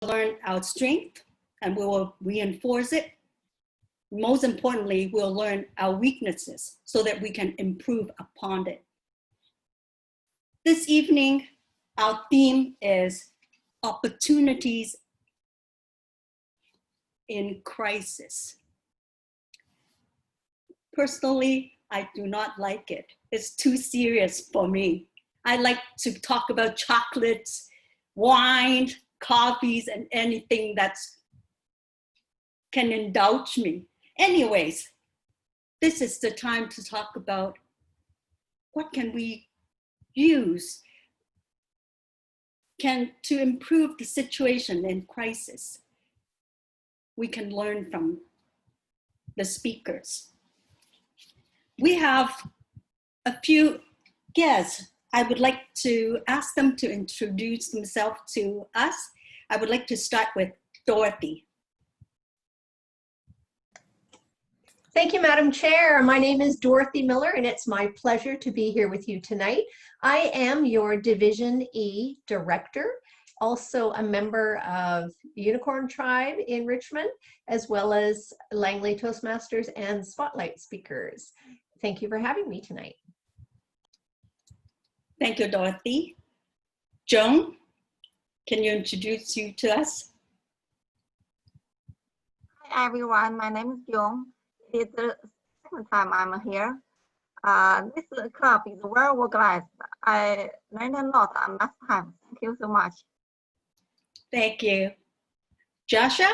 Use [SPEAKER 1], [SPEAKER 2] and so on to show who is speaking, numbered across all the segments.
[SPEAKER 1] learn our strength and we will reinforce it. Most importantly, we'll learn our weaknesses so that we can improve upon it. This evening, our theme is opportunities in crisis. Personally, I do not like it. It's too serious for me. I like to talk about chocolates, wine, coffees, and anything that can indulge me. Anyways, this is the time to talk about what can we use to improve the situation in crisis. We can learn from the speakers. We have a few guests. I would like to ask them to introduce themselves to us. I would like to start with Dorothy.
[SPEAKER 2] Thank you, Madam Chair. My name is Dorothy Miller, and it's my pleasure to be here with you tonight. I am your Division E Director, also a member of Unicorn Tribe in Richmond, as well as Langley Toastmasters and Spotlight Speakers. Thank you for having me tonight.
[SPEAKER 1] Thank you, Dorothy. Joan, can you introduce you to us?
[SPEAKER 3] Hi everyone, my name is Joan. It's the second time I'm here. This club is well organized. I learned a lot last time. Thank you so much.
[SPEAKER 1] Thank you. Joshua?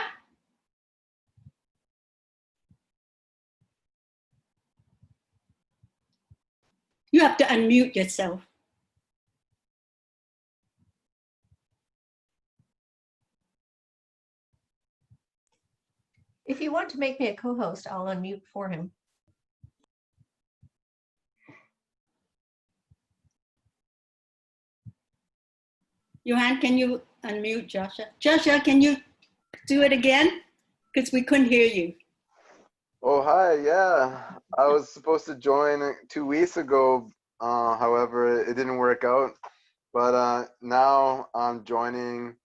[SPEAKER 1] You have to unmute yourself.
[SPEAKER 2] If you want to make me a co-host, I'll unmute for him.
[SPEAKER 1] Johan, can you unmute Joshua? Joshua, can you do it again? Because we couldn't hear you.
[SPEAKER 4] Oh, hi, yeah. I was supposed to join 2 weeks ago. However, it didn't work out. But now I'm joining,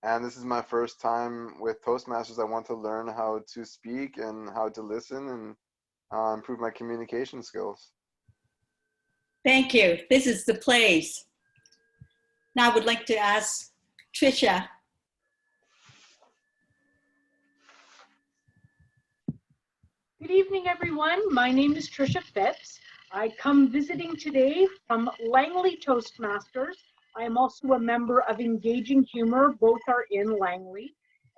[SPEAKER 4] and this is my first time with Toastmasters. I want to learn how to speak and how to listen and improve my communication skills.
[SPEAKER 1] Thank you. This is the place. Now I would like to ask Tricia.
[SPEAKER 5] Good evening, everyone. My name is Tricia Phipps. I come visiting today from Langley Toastmasters. I am also a member of Engaging Humor. Both are in Langley.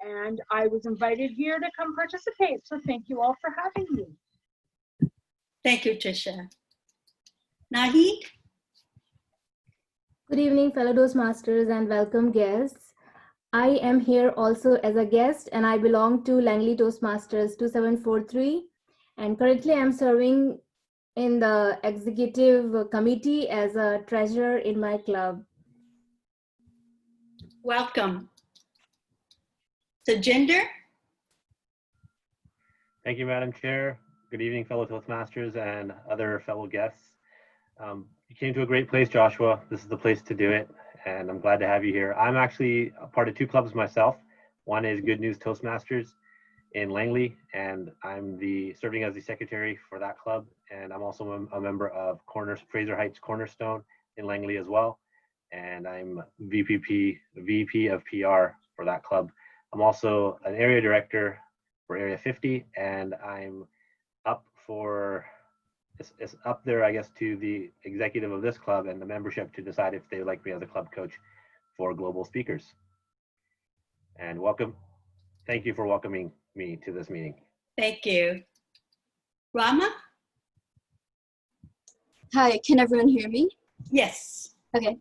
[SPEAKER 5] And I was invited here to come participate. So thank you all for having me.
[SPEAKER 1] Thank you, Tricia. Nahid?
[SPEAKER 6] Good evening, fellow Toastmasters and welcome guests. I am here also as a guest and I belong to Langley Toastmasters 2743. And currently I'm serving in the executive committee as a treasurer in my club.
[SPEAKER 1] Welcome. Sajinder?
[SPEAKER 7] Thank you, Madam Chair. Good evening, fellow Toastmasters and other fellow guests. You came to a great place, Joshua. This is the place to do it, and I'm glad to have you here. I'm actually a part of 2 clubs myself. One is Good News Toastmasters in Langley, and I'm serving as the secretary for that club. And I'm also a member of Fraser Heights Cornerstone in Langley as well. And I'm VP of PR for that club. I'm also an area director for Area 50, and I'm up for, it's up there, I guess, to the executive of this club and the membership to decide if they like me as a club coach for global speakers. And welcome. Thank you for welcoming me to this meeting.
[SPEAKER 1] Thank you. Rama?
[SPEAKER 8] Hi, can everyone hear me?
[SPEAKER 1] Yes.
[SPEAKER 8] Okay.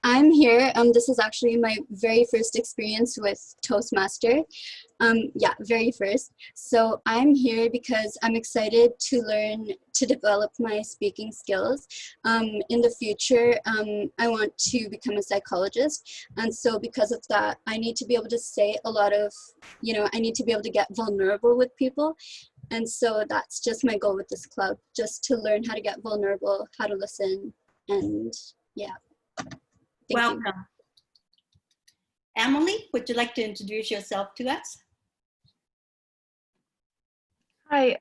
[SPEAKER 8] I'm here. This is actually my very first experience with Toastmaster. Yeah, very first. So I'm here because I'm excited to learn to develop my speaking skills. In the future, I want to become a psychologist. And so because of that, I need to be able to say a lot of, I need to be able to get vulnerable with people. And so that's just my goal with this club, just to learn how to get vulnerable, how to listen, and yeah.
[SPEAKER 1] Welcome. Emily, would you like to introduce yourself to us?
[SPEAKER 9] Hi,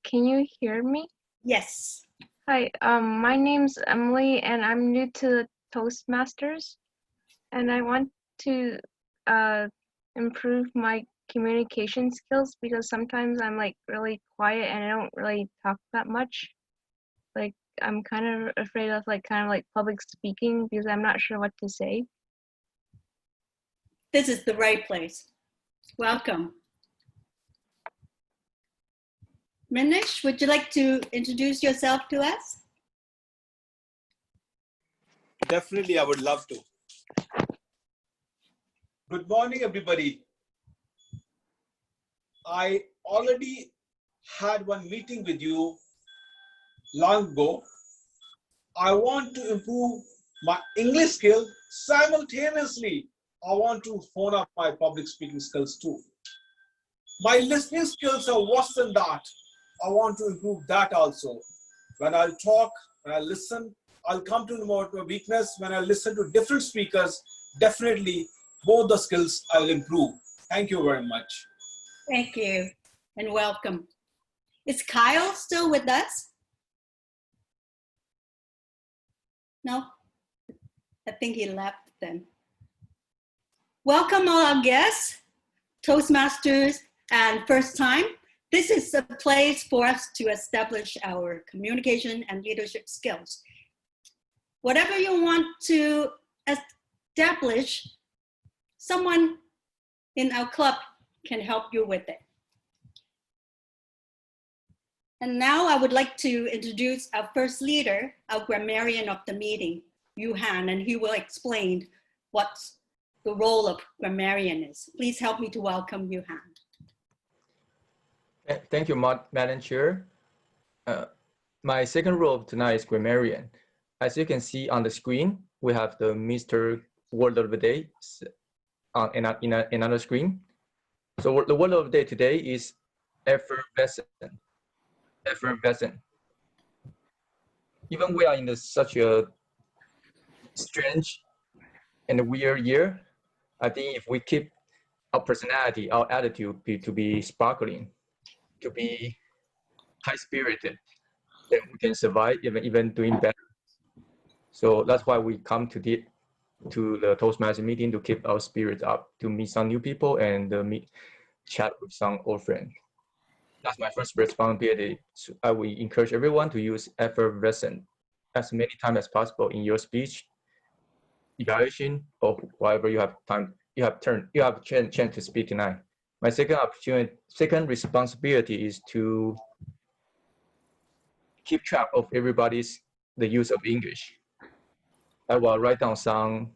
[SPEAKER 9] can you hear me?
[SPEAKER 1] Yes.
[SPEAKER 9] Hi, my name's Emily and I'm new to the Toastmasters and I want to improve my communication skills because sometimes I'm like really quiet and I don't really talk that much. Like I'm kind of afraid of like public speaking because I'm not sure what to say.
[SPEAKER 1] This is the right place. Welcome. Manish, would you like to introduce yourself to us?
[SPEAKER 10] Definitely, I would love to. Good morning, everybody. I already had one meeting with you long ago. I want to improve my English skill simultaneously. I want to hone up my public speaking skills too. My listening skills are worse than that. I want to improve that also. When I talk, when I listen, I'll come to know my weakness. When I listen to different speakers, definitely both the skills I will improve. Thank you very much.
[SPEAKER 1] Thank you and welcome. Is Kyle still with us? No, I think he left then. Welcome all our guests, Toastmasters, and first time. This is a place for us to establish our communication and leadership skills. Whatever you want to establish, someone in our club can help you with it. And now I would like to introduce our first leader, our grammarian of the meeting, Yuhan, and he will explain what the role of grammarian is. Please help me to welcome Yuhan.
[SPEAKER 11] Thank you, Madam Chair. My second role tonight is grammarian. As you can see on the screen, we have the Mr. Word of the Day in another screen. So the word of the day today is effervescent. Effervescent. Even we are in such a strange and weird year, I think if we keep our personality, our attitude to be sparkling, to be high-spirited, then we can survive, even doing better. So that's why we come to the Toastmaster meeting to keep our spirits up, to meet some new people and chat with some old friends. That's my first responsibility. So I will encourage everyone to use effervescent as many times as possible in your speech, evaluation, or whatever you have time, you have chance to speak tonight. My second responsibility is to keep track of the use of English. I will write down some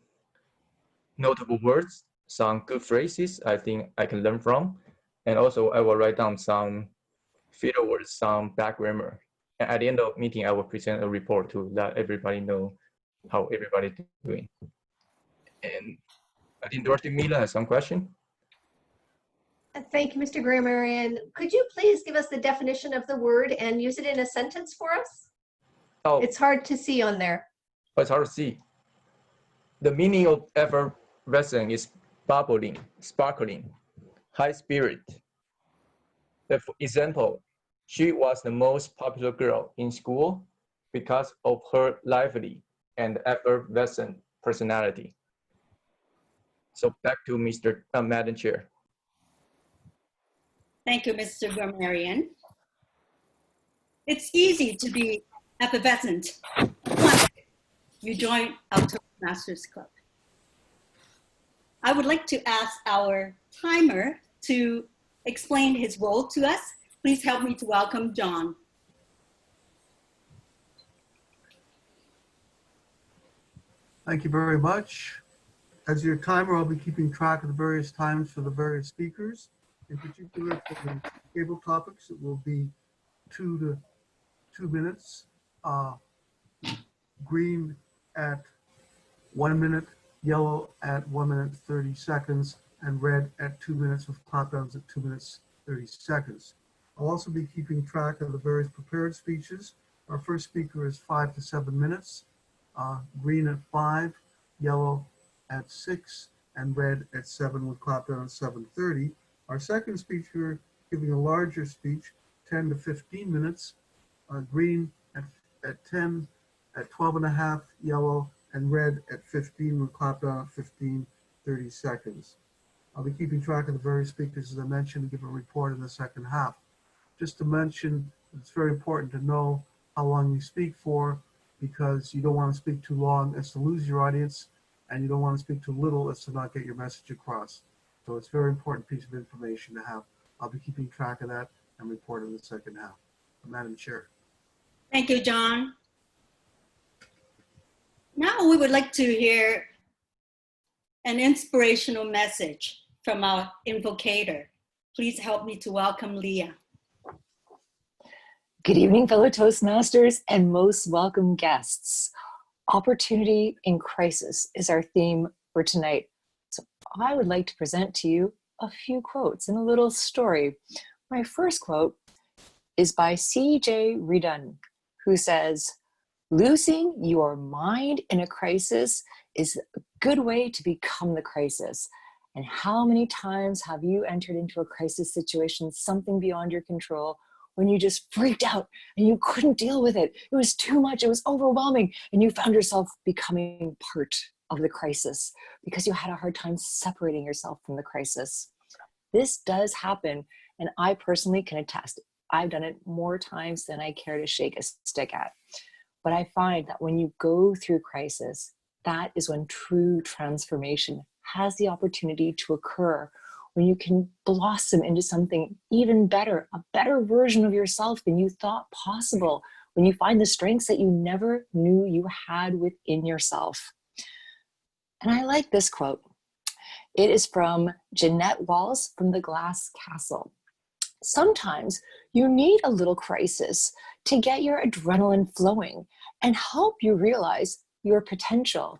[SPEAKER 11] notable words, some good phrases I think I can learn from, and also I will write down some filler words, some bad grammar. And at the end of the meeting, I will present a report to let everybody know how everybody's doing. And I think Dorothy Mila has some question.
[SPEAKER 2] Thank you, Mr. Grammarian. Could you please give us the definition of the word and use it in a sentence for us?
[SPEAKER 11] Oh,
[SPEAKER 2] It's hard to see on there.
[SPEAKER 11] it's hard to see. The meaning of effervescent is bubbling, sparkling, high spirit. For example, she was the most popular girl in school because of her lively and effervescent personality. So back to Madam Chair.
[SPEAKER 1] Thank you, Mr. Grammarian. It's easy to be effervescent once you join our Toastmasters Club. I would like to ask our timer to explain his role to us. Please help me to welcome John.
[SPEAKER 12] Thank you very much. As your timer, I'll be keeping track of the various times for the various speakers. In particular, for the table topics, it will be 2 minutes. Green at 1 minute, yellow at 1 minute 30 seconds, and red at 2 minutes with pop-downs at 2 minutes 30 seconds. I'll also be keeping track of the various prepared speeches. Our first speaker is 5 to 7 minutes. Green at 5, yellow at 6, and read at 7 with clap down at 7:30. Our second speaker giving a larger speech, 10 to 15 minutes, green at 10, at 12 and a half, yellow, and red at 15 with clap down at 15, 30 seconds. I'll be keeping track of the various speakers, as I mentioned, and give a report in the second half. Just to mention, it's very important to know how long you speak for, because you don't want to speak too long as to lose your audience, and you don't want to speak too little as to not get your message across. So it's a very important piece of information to have. I'll be keeping track of that and report in the second half. Madam Chair.
[SPEAKER 1] Thank you, John. Now we would like to hear an inspirational message from our invocator. Please help me to welcome Leah.
[SPEAKER 13] Good evening, fellow Toastmasters and most welcome guests. Opportunity in crisis is our theme for tonight. So I would like to present to you a few quotes and a little story. My first quote is by C.J. Redun, who says, "Losing your mind in a crisis is a good way to become the crisis." And how many times have you entered into a crisis situation, something beyond your control, when you just freaked out and you couldn't deal with it? It was too much, it was overwhelming, and you found yourself becoming part of the crisis because you had a hard time separating yourself from the crisis. This does happen, and I personally can attest. I've done it more times than I care to shake a stick at. But I find that when you go through crisis, that is when true transformation has the opportunity to occur, when you can blossom into something even better, a better version of yourself than you thought possible, when you find the strengths that you never knew you had within yourself. And I like this quote. It is from Jeanette Walls from The Glass Castle. "Sometimes you need a little crisis to get your adrenaline flowing and help you realize your potential."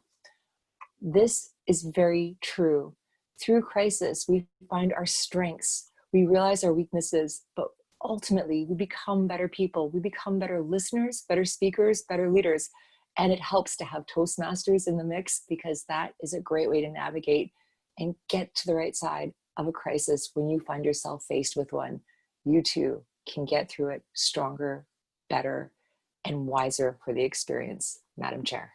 [SPEAKER 13] This is very true. Through crisis, we find our strengths, we realize our weaknesses, but ultimately we become better people. We become better listeners, better speakers, better leaders. And it helps to have Toastmasters in the mix, because that is a great way to navigate and get to the right side of a crisis. When you find yourself faced with one, you too can get through it stronger, better, and wiser for the experience. Madam Chair.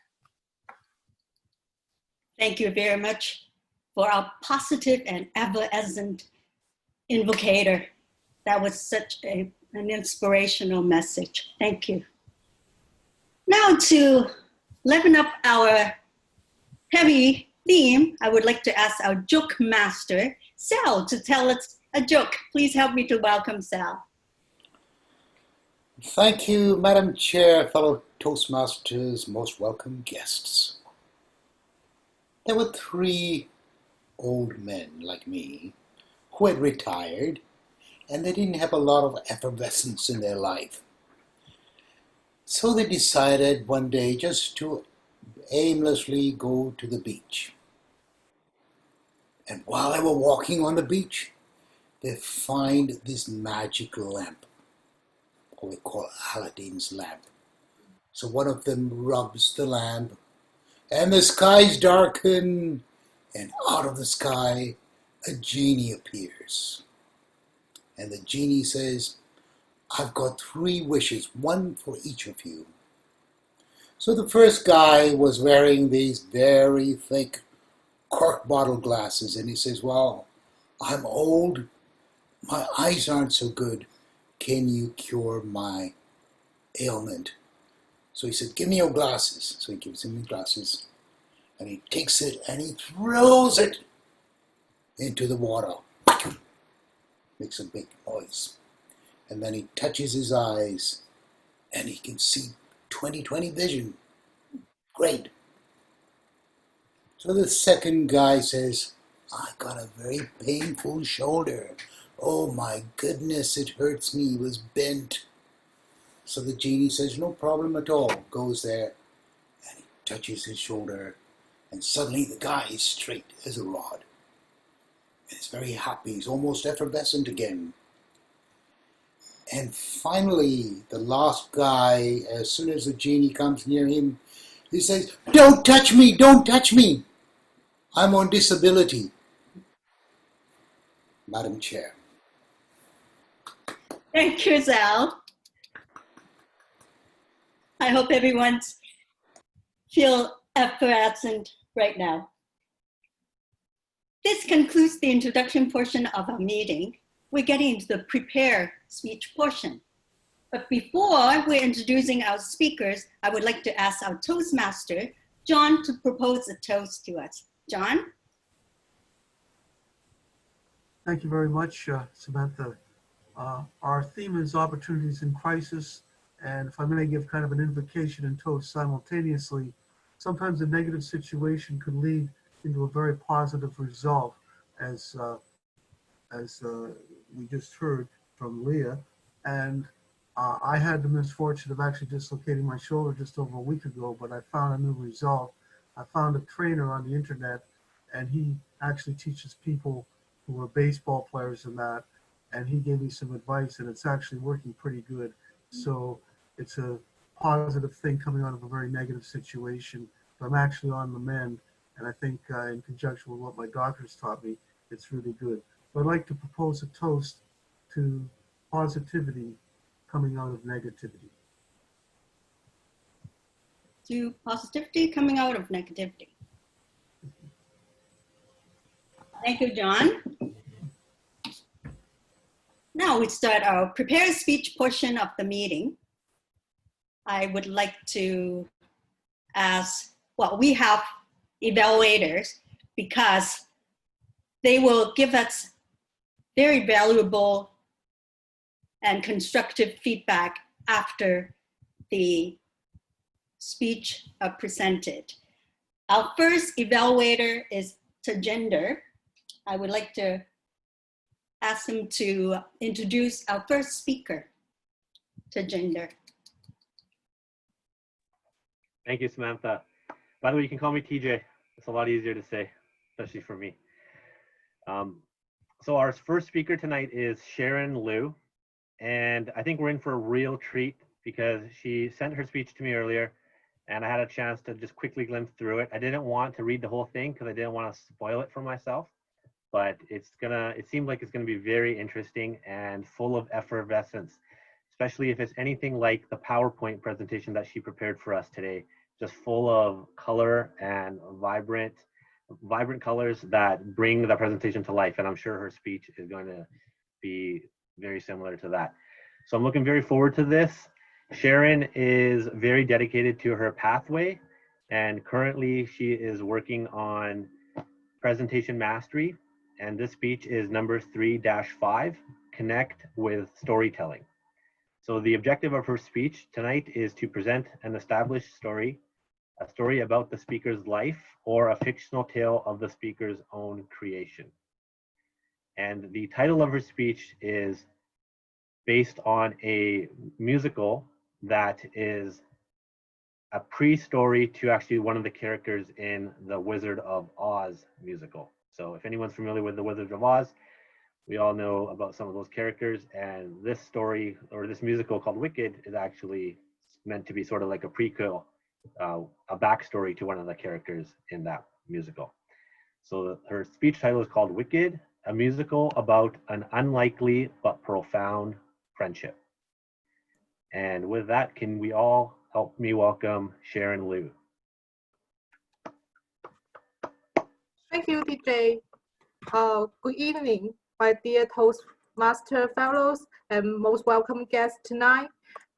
[SPEAKER 1] Thank you very much for our positive and effervescent invocator. That was such an inspirational message. Thank you. Now, to liven up our heavy theme, I would like to ask our joke master, Sal, to tell us a joke. Please help me to welcome Sal.
[SPEAKER 14] Thank you, Madam Chair, fellow Toastmasters, most welcome guests. There were 3 old men like me who had retired, and they didn't have a lot of effervescence in their life. So they decided one day just to aimlessly go to the beach. And while they were walking on the beach, they find this magic lamp, what we call Aladdin's lamp. So one of them rubs the lamp, and the skies darken, and out of the sky, a genie appears. And the genie says, "I've got 3 wishes, one for each of you." So the first guy was wearing these very thick cork bottle glasses, and he says, "Well, I'm old, my eyes aren't so good. Can you cure my ailment?" So he said, "Give me your glasses." So he gives him the glasses, and he takes it and he throws it into the water. Makes a big noise. And then he touches his eyes and he can see 20/20 vision. Great. So the second guy says, "I got a very painful shoulder. Oh my goodness, it hurts me, it was bent." So the genie says, "No problem at all." Goes there and he touches his shoulder, and suddenly the guy is straight as a rod. And he's very happy, he's almost effervescent again. And finally, the last guy, as soon as the genie comes near him, he says, "Don't touch me, don't touch me." I'm on disability, Madam Chair.
[SPEAKER 1] Thank you, Zal. I hope everyone's feel effervescent right now. This concludes the introduction portion of our meeting. We're getting into the prepare speech portion. But before we're introducing our speakers, I would like to ask our Toastmaster, John, to propose a toast to us. John?
[SPEAKER 12] Thank you very much, Samantha. Our theme is opportunities in crisis. And if I may give kind of an invocation and toast simultaneously, sometimes a negative situation could lead into a very positive result, as we just heard from Leah. And I had the misfortune of actually dislocating my shoulder just over a week ago, but I found a new result. I found a trainer on the internet, and he actually teaches people who are baseball players and that, and he gave me some advice, and it's actually working pretty good. So it's a positive thing coming out of a very negative situation. So I'm actually on the mend, and I think in conjunction with what my doctors taught me, it's really good. So I'd like to propose a toast to positivity coming out of negativity.
[SPEAKER 1] To positivity coming out of negativity. Thank you, John. Now we start our prepare speech portion of the meeting. I would like to ask, well, we have evaluators because they will give us very valuable and constructive feedback after the speech presented. Our first evaluator is Tajender. I would like to ask him to introduce our first speaker, Tajender.
[SPEAKER 7] Thank you, Samantha. By the way, you can call me TJ. It's a lot easier to say, especially for me. So our first speaker tonight is Sharon Liu. And I think we're in for a real treat because she sent her speech to me earlier and I had a chance to just quickly glimpse through it. I didn't want to read the whole thing because I didn't want to spoil it for myself, but it seemed like it's gonna be very interesting and full of effervescence, especially if it's anything like the PowerPoint presentation that she prepared for us today, just full of color and vibrant colors that bring the presentation to life. And I'm sure her speech is going to be very similar to that. So I'm looking very forward to this. Sharon is very dedicated to her pathway, and currently she is working on presentation mastery. And this speech is number 3-5, connect with storytelling. So the objective of her speech tonight is to present an established story, a story about the speaker's life or a fictional tale of the speaker's own creation. And the title of her speech is based on a musical that is a pre-story to actually one of the characters in the Wizard of Oz musical. So if anyone's familiar with the Wizard of Oz, we all know about some of those characters, and this story or this musical called Wicked is actually meant to be sort of like a prequel, a backstory to one of the characters in that musical. So her speech title is called Wicked, a musical about an unlikely but profound friendship. And with that, can we all help me welcome Sharon Liu?
[SPEAKER 15] Thank you, DJ. Good evening, my dear Toastmaster fellows and most welcome guests tonight,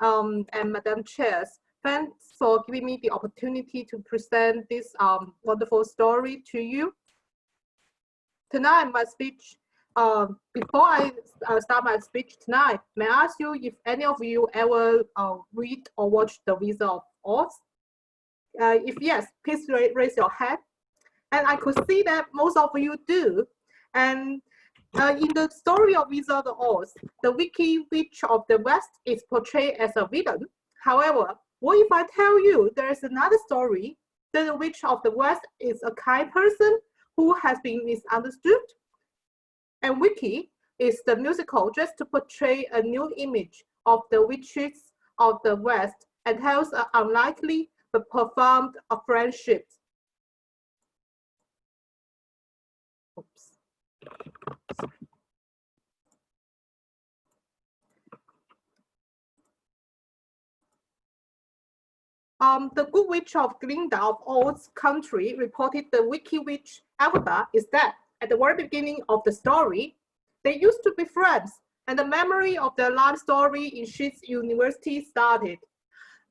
[SPEAKER 15] and Madam Chairs. Thanks for giving me the opportunity to present this wonderful story to you. Tonight, my speech, before I start my speech tonight, may I ask you if any of you ever read or watch The Wizard of Oz? If yes, please raise your hand. And I could see that most of you do. And in the story of Wizard of Oz, the Wicked Witch of the West is portrayed as a villain. However, what if I tell you there is another story, that the Witch of the West is a kind person who has been misunderstood? And Wicked is the musical just to portray a new image of the witches of the West and tells an unlikely but profound friendship. The Good Witch of Glinda of Oz country reported the Wicked Witch Elphaba is dead. At the very beginning of the story, they used to be friends, and the memory of their life story in Sheets University started.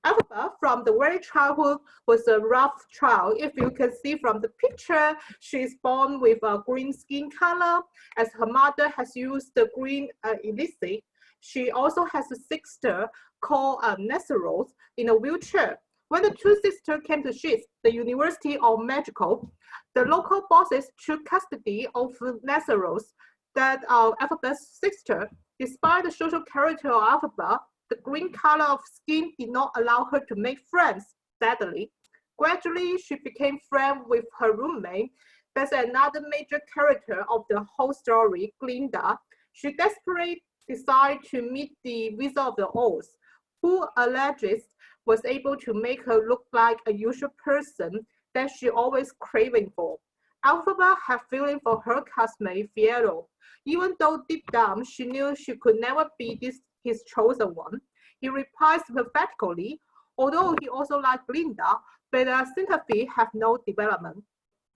[SPEAKER 15] Elphaba, from the very childhood, was a rough child. If you can see from the picture, she is born with a green skin color, as her mother has used the green illicit. She also has a sister called Nesseros in a wheelchair. When the two sisters came to Sheets, the University of Magical, the local bosses took custody of Nesseros, that Elphaba's sister. Despite the social character of Elphaba, the green color of skin did not allow her to make friends, sadly. Gradually, she became friends with her roommate. That's another major character of the whole story, Glinda. She desperately decided to meet the Wizard of the Oz, who alleges was able to make her look like a usual person that she always craving for. Elphaba had feeling for her classmate Fiyero. Even though deep down she knew she could never be his chosen one, he replies pathetically, although he also liked Glinda, but their sympathy have no development.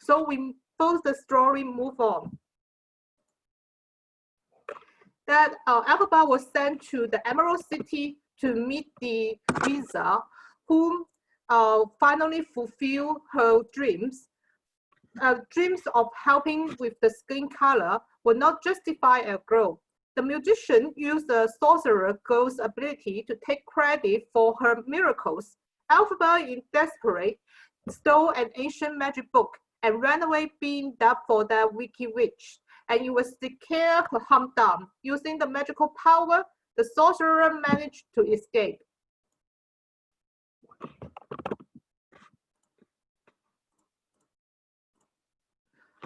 [SPEAKER 15] So we both the story move on. That Elphaba was sent to the Emerald City to meet the wizard, whom finally fulfill her dreams. Dreams of helping with the skin color would not justify a girl. The musician used the sorcerer girl's ability to take credit for her miracles. Elphaba, in desperate, stole an ancient magic book and ran away, being dubbed for the Wicked Witch. And it was to scare her harm down. Using the magical power, the sorcerer managed to escape.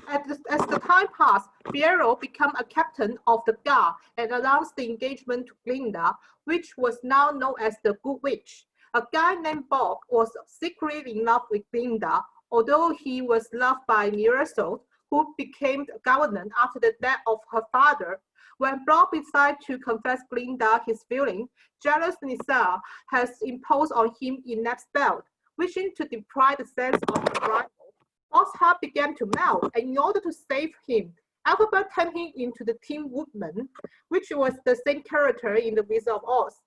[SPEAKER 15] As the time passed, Fiyero became a captain of the guard and announced the engagement to Glinda, which was now known as the Good Witch. A guy named Bob was secretly in love with Glinda, although he was loved by Mirasol, who became governor after the death of her father. When Bob decided to confess Glinda his feeling, jealous Nissa has imposed on him inept spell, wishing to deprive the sense of the rival. Bob's heart began to melt, and in order to save him, Elphaba turned him into the Tin Woodman, which was the same character in the Wizard of Oz.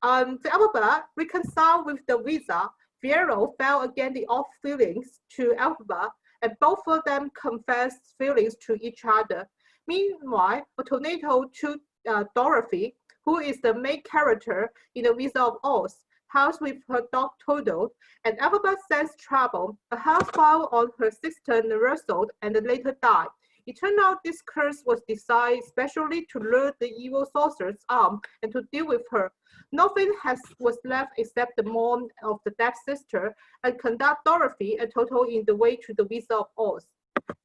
[SPEAKER 15] Elphaba reconciled with the wizard. Fiyero fell again the old feelings to Elphaba, and both of them confessed feelings to each other. Meanwhile, a tornado took Dorothy, who is the main character in the Wizard of Oz, house with her dog Toto, and Elphaba sensed trouble. A house fell on her sister Nerysol and later died. It turned out this curse was designed especially to lure the evil sorcerer's arm and to deal with her. Nothing was left except the mourn of the dead sister and conduct Dorothy and Toto in the way to the Wizard of Oz.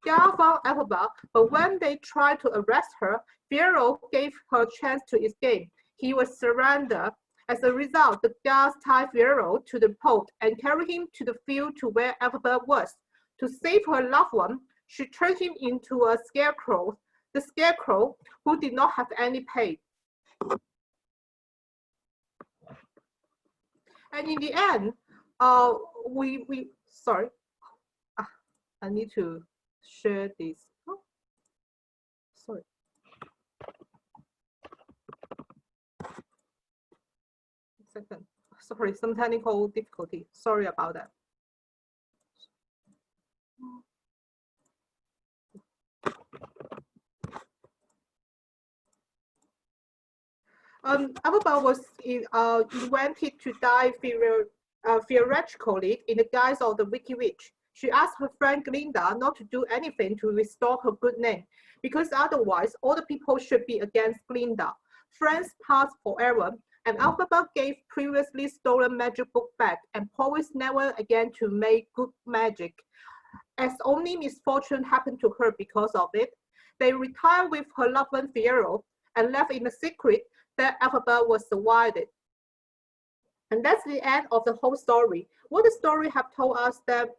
[SPEAKER 15] Guard found Elphaba, but when they tried to arrest her, Fiyero gave her a chance to escape. He was surrendered. As a result, the guards tied Fiyero to the pole and carried him to the field to where Elphaba was. To save her loved one, she turned him into a scarecrow, the scarecrow who did not have any pay. And in the end, sorry, I need to share this. Oh, sorry. Second, sorry, some technical difficulty. Sorry about that. Elphaba was invented to die theoretically in the guise of the Wicked Witch. She asked her friend Glinda not to do anything to restore her good name, because otherwise all the people should be against Glinda. Friends passed forever, and Elphaba gave previously stolen magic book back and promised never again to make good magic. As only misfortune happened to her because of it, they retired with her loved one Fiyero and left in a secret that Elphaba was survived. And that's the end of the whole story. What the story have told us that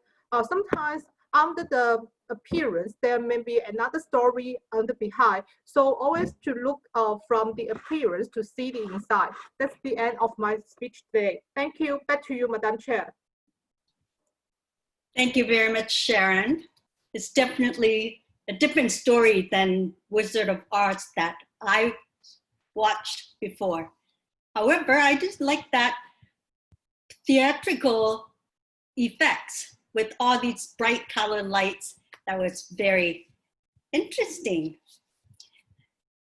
[SPEAKER 15] sometimes under the appearance, there may be another story on the behind. So always to look from the appearance to see the inside. That's the end of my speech today. Thank you. Back to you, Madam Chair.
[SPEAKER 1] Thank you very much, Sharon. It's definitely a different story than Wizard of Oz that I watched before. However, I just like that theatrical effects with all these bright color lights. That was very interesting.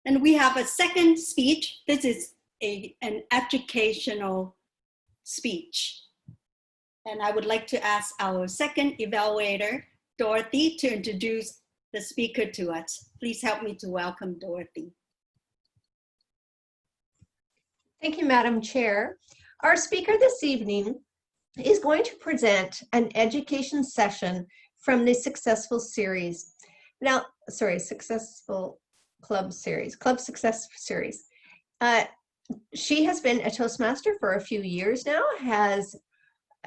[SPEAKER 1] And we have a second speech. This is an educational speech. And I would like to ask our second evaluator, Dorothy, to introduce the speaker to us. Please help me to welcome Dorothy.
[SPEAKER 2] Thank you, Madam Chair. Our speaker this evening is going to present an education session from the Successful Series. Now, sorry, Successful Club Series, Club Success Series. She has been a Toastmaster for a few years now,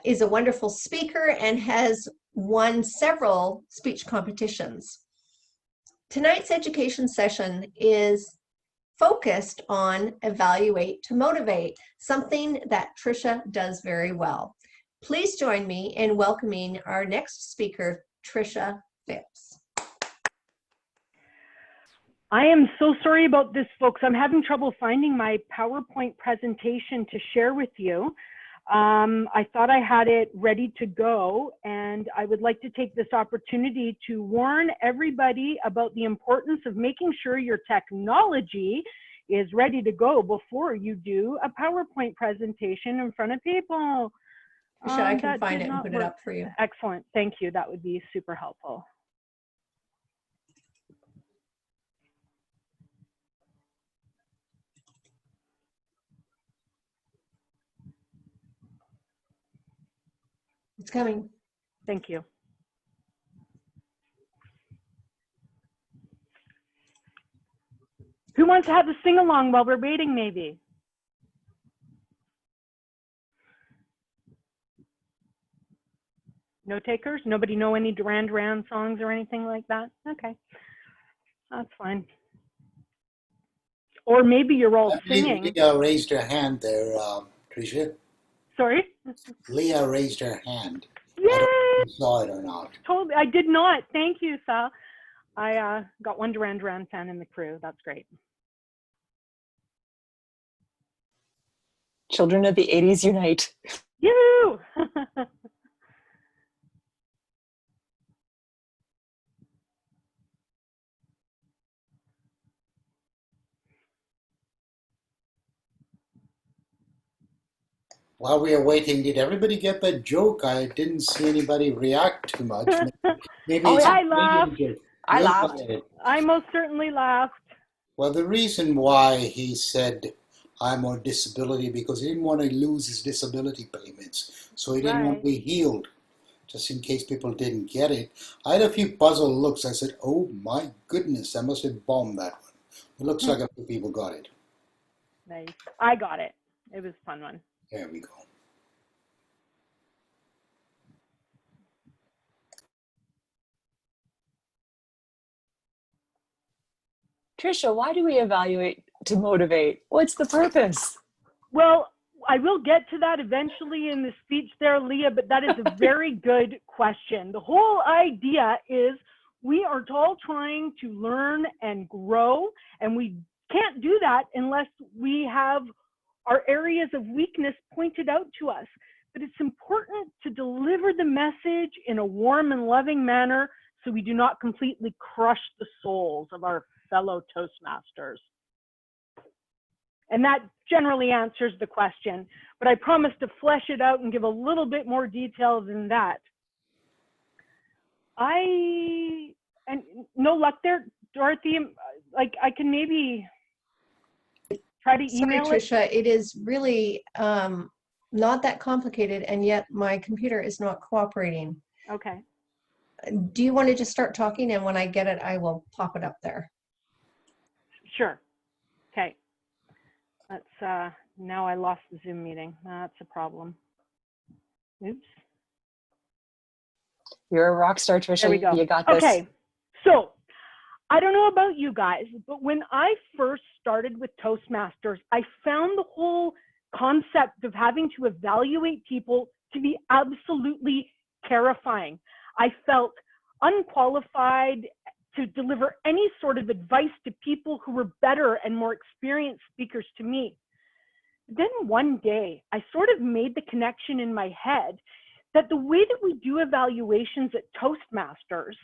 [SPEAKER 2] is a wonderful speaker, and has won several speech competitions. Tonight's education session is focused on evaluate to motivate, something that Tricia does very well. Please join me in welcoming our next speaker, Tricia Phipps.
[SPEAKER 5] I am so sorry about this, folks. I'm having trouble finding my PowerPoint presentation to share with you. I thought I had it ready to go, and I would like to take this opportunity to warn everybody about the importance of making sure your technology is ready to go before you do a PowerPoint presentation in front of people.
[SPEAKER 2] Tricia, I can find it and put it up for you.
[SPEAKER 5] Excellent. Thank you. That would be super helpful.
[SPEAKER 2] It's coming.
[SPEAKER 5] Thank you. Who wants to have a sing-along while we're waiting, maybe? No takers? Nobody know any Duran Duran songs or anything like that? Okay, that's fine. Or maybe you're all singing.
[SPEAKER 14] Leah raised her hand there, Tricia.
[SPEAKER 5] Sorry?
[SPEAKER 14] Leah raised her hand.
[SPEAKER 5] Yay!
[SPEAKER 14] I don't know if you saw it or not.
[SPEAKER 5] Totally, I did not. Thank you, Sal. I got one Duran Duran fan in the crew. That's great.
[SPEAKER 13] Children of the 80s unite.
[SPEAKER 5] You!
[SPEAKER 14] While we are waiting, did everybody get that joke? I didn't see anybody react too much. Maybe
[SPEAKER 5] Oh,
[SPEAKER 14] it's
[SPEAKER 5] I laughed.
[SPEAKER 13] I
[SPEAKER 14] You
[SPEAKER 13] laughed.
[SPEAKER 14] got it.
[SPEAKER 5] I most certainly laughed.
[SPEAKER 14] Well, the reason why he said I'm on disability because he didn't want to lose his disability payments. So he didn't want to be healed, just in case people didn't get it. I had a few puzzled looks. I said, oh my goodness, I must have bombed that one. It looks like a few people got it.
[SPEAKER 5] Nice. I got it. It was a fun one.
[SPEAKER 14] There we go.
[SPEAKER 13] Tricia, why do we evaluate to motivate? What's the purpose?
[SPEAKER 5] Well, I will get to that eventually in the speech there, Leah, but that is a very good question. The whole idea is we are all trying to learn and grow, and we can't do that unless we have our areas of weakness pointed out to us. But it's important to deliver the message in a warm and loving manner so we do not completely crush the souls of our fellow Toastmasters. And that generally answers the question, but I promise to flesh it out and give a little bit more detail than that. And no luck there, Dorothy, like I can maybe try to email
[SPEAKER 2] Sorry,
[SPEAKER 5] it.
[SPEAKER 2] Tricia, it is really not that complicated, and yet my computer is not cooperating.
[SPEAKER 5] Okay.
[SPEAKER 2] Do you want to just start talking, and when I get it, I will pop it up there?
[SPEAKER 5] Sure. Okay. Let's, now I lost the Zoom meeting. That's a problem. Oops.
[SPEAKER 13] You're a rock star, Trisha.
[SPEAKER 5] There we go.
[SPEAKER 13] You got this.
[SPEAKER 5] Okay, so I don't know about you guys, but when I first started with Toastmasters, I found the whole concept of having to evaluate people to be absolutely terrifying. I felt unqualified to deliver any sort of advice to people who were better and more experienced speakers to me. Then one day, I sort of made the connection in my head that the way that we do evaluations at Toastmasters,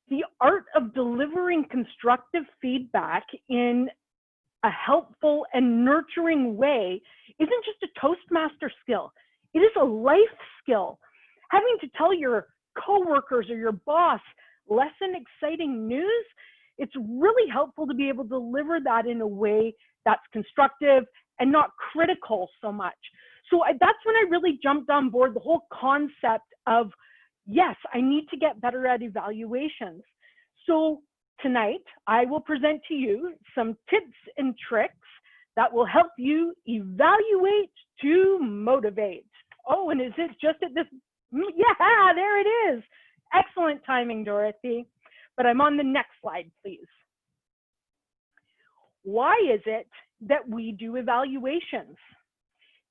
[SPEAKER 5] the art of delivering constructive feedback in a helpful and nurturing way isn't just a Toastmaster skill. It is a life skill. Having to tell your coworkers or your boss less than exciting news, it's really helpful to be able to deliver that in a way that's constructive and not critical so much. So that's when I really jumped on board the whole concept of, yes, I need to get better at evaluations. So tonight, I will present to you some tips and tricks that will help you evaluate to motivate. Oh, and is it just at this? Yeah, there it is. Excellent timing, Dorothy. But I'm on the next slide, please. Why is it that we do evaluations?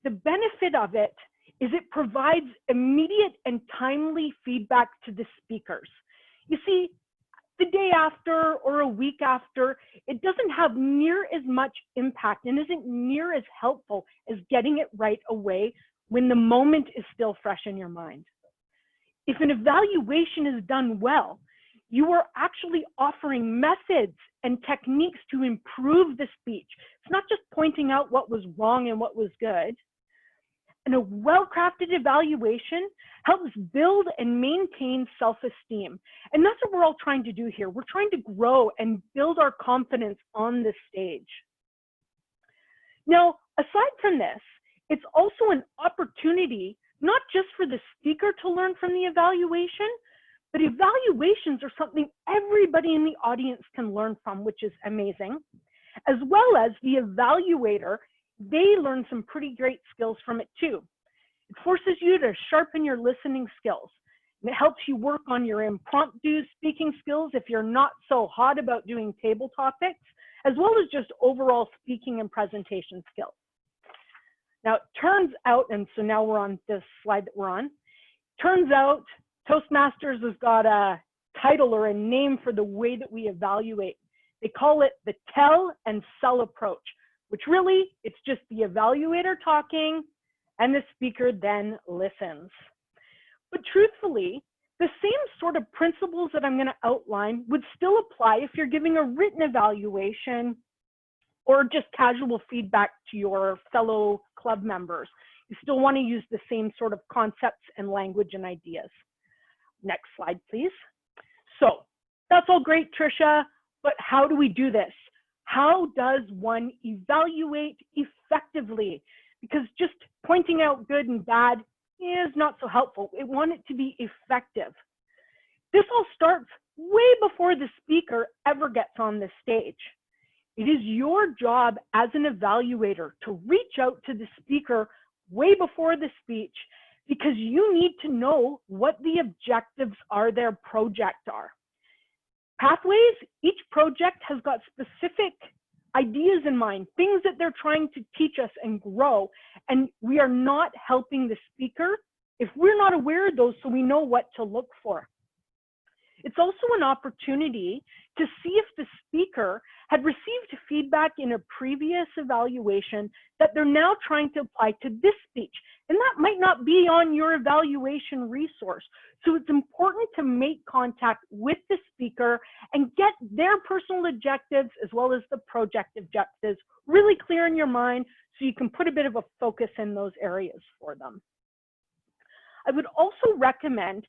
[SPEAKER 5] The benefit of it is it provides immediate and timely feedback to the speakers. You see, the day after or a week after, it doesn't have near as much impact and isn't near as helpful as getting it right away when the moment is still fresh in your mind. If an evaluation is done well, you are actually offering methods and techniques to improve the speech. It's not just pointing out what was wrong and what was good. And a well-crafted evaluation helps build and maintain self-esteem. And that's what we're all trying to do here. We're trying to grow and build our confidence on the stage. Now, aside from this, it's also an opportunity, not just for the speaker to learn from the evaluation, but evaluations are something everybody in the audience can learn from, which is amazing, as well as the evaluator. They learn some pretty great skills from it too. It forces you to sharpen your listening skills. And it helps you work on your impromptu speaking skills if you're not so hot about doing table topics, as well as just overall speaking and presentation skills. Now, it turns out, and so now we're on this slide that we're on, turns out Toastmasters has got a title or a name for the way that we evaluate. They call it the tell and sell approach, which really, it's just the evaluator talking and the speaker then listens. But truthfully, the same sort of principles that I'm going to outline would still apply if you're giving a written evaluation or just casual feedback to your fellow club members. You still want to use the same sort of concepts and language and ideas. Next slide, please. So that's all great, Trisha, but how do we do this? How does one evaluate effectively? Because just pointing out good and bad is not so helpful. We want it to be effective. This all starts way before the speaker ever gets on the stage. It is your job as an evaluator to reach out to the speaker way before the speech, because you need to know what the objectives are their project are. Pathways, each project has got specific ideas in mind, things that they're trying to teach us and grow, and we are not helping the speaker if we're not aware of those so we know what to look for. It's also an opportunity to see if the speaker had received feedback in a previous evaluation that they're now trying to apply to this speech. And that might not be on your evaluation resource. So it's important to make contact with the speaker and get their personal objectives as well as the project objectives really clear in your mind so you can put a bit of a focus in those areas for them. I would also recommend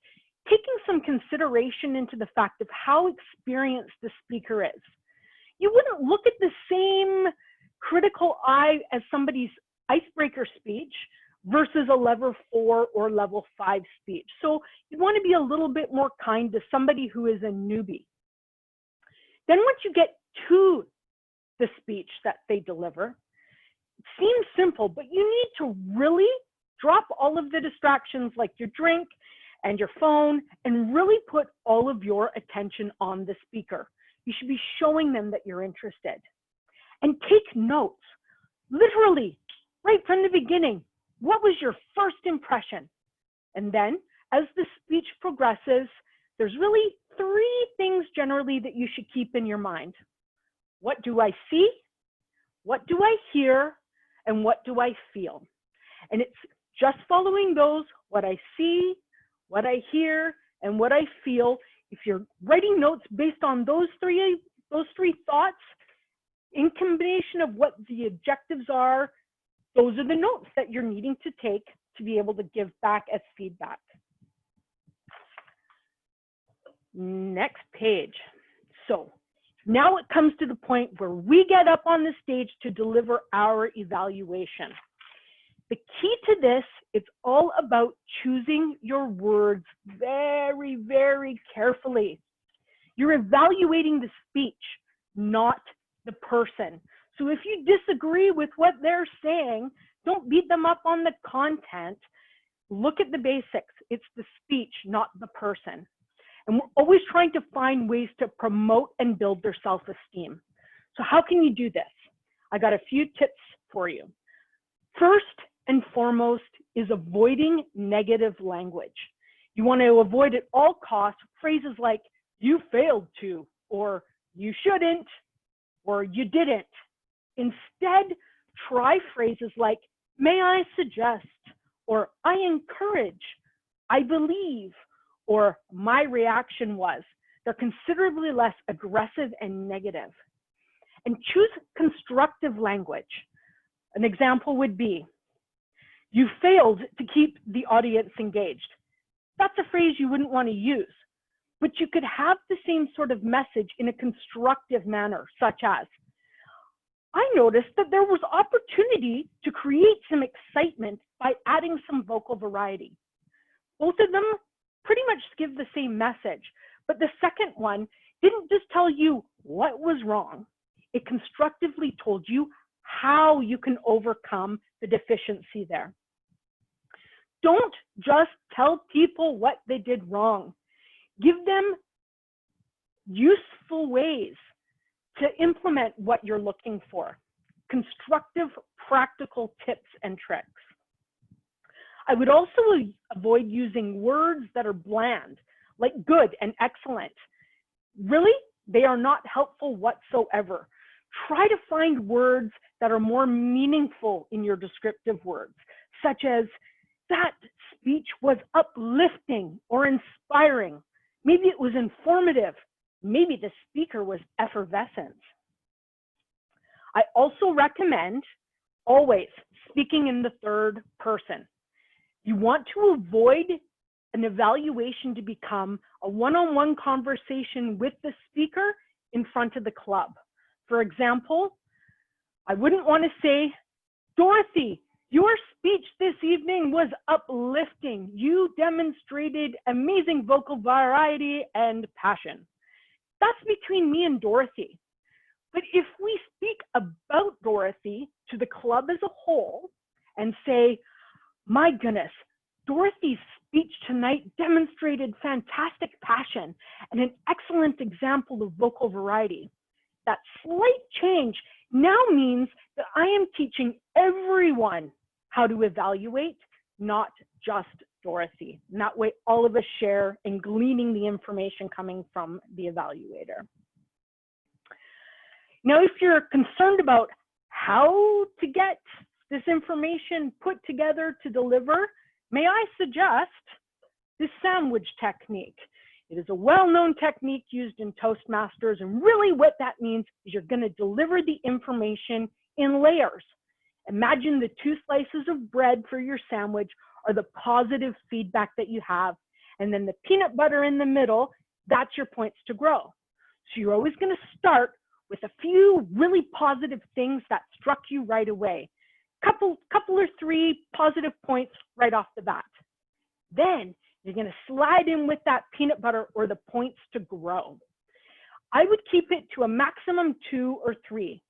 [SPEAKER 5] taking some consideration into the fact of how experienced the speaker is. You wouldn't look at the same critical eye as somebody's icebreaker speech versus a level 4 or level 5 speech. So you want to be a little bit more kind to somebody who is a newbie. Then once you get to the speech that they deliver, it seems simple, but you need to really drop all of the distractions like your drink and your phone, and really put all of your attention on the speaker. You should be showing them that you're interested. And take notes, literally, right from the beginning. What was your first impression? And then, as the speech progresses, there's really 3 things generally that you should keep in your mind. What do I see? What do I hear? And what do I feel? And it's just following those, what I see, what I hear, and what I feel. If you're writing notes based on those three thoughts, in combination of what the objectives are, those are the notes that you're needing to take to be able to give back as feedback. Next page. So now it comes to the point where we get up on the stage to deliver our evaluation. The key to this, it's all about choosing your words very, very carefully. You're evaluating the speech, not the person. So if you disagree with what they're saying, don't beat them up on the content. Look at the basics. It's the speech, not the person. And we're always trying to find ways to promote and build their self-esteem. So how can you do this? I got a few tips for you. First and foremost is avoiding negative language. You want to avoid at all costs phrases like, you failed to, or you shouldn't, or you didn't. Instead, try phrases like, may I suggest, or I encourage, I believe, or my reaction was. They're considerably less aggressive and negative. And choose constructive language. An example would be, you failed to keep the audience engaged. That's a phrase you wouldn't want to use, but you could have the same sort of message in a constructive manner, such as, I noticed that there was opportunity to create some excitement by adding some vocal variety. Both of them pretty much give the same message, but the second one didn't just tell you what was wrong. It constructively told you how you can overcome the deficiency there. Don't just tell people what they did wrong. Give them useful ways to implement what you're looking for. Constructive, practical tips and tricks. I would also avoid using words that are bland, like good and excellent. Really, they are not helpful whatsoever. Try to find words that are more meaningful in your descriptive words, such as, that speech was uplifting or inspiring. Maybe it was informative. Maybe the speaker was effervescent. I also recommend always speaking in the third person. You want to avoid an evaluation to become a one-on-one conversation with the speaker in front of the club. For example, I wouldn't want to say, Dorothy, your speech this evening was uplifting. You demonstrated amazing vocal variety and passion. That's between me and Dorothy. But if we speak about Dorothy to the club as a whole and say, my goodness, Dorothy's speech tonight demonstrated fantastic passion and an excellent example of vocal variety. That slight change now means that I am teaching everyone how to evaluate, not just Dorothy. And that way all of us share in gleaning the information coming from the evaluator. Now, if you're concerned about how to get this information put together to deliver, may I suggest this sandwich technique. It is a well-known technique used in Toastmasters, and really what that means is you're going to deliver the information in layers. Imagine the 2 slices of bread for your sandwich are the positive feedback that you have, and then the peanut butter in the middle, that's your points to grow. So you're always going to start with a few really positive things that struck you right away. Couple or 3 positive points right off the bat. Then you're going to slide in with that peanut butter or the points to grow. I would keep it to a maximum 2 or 3.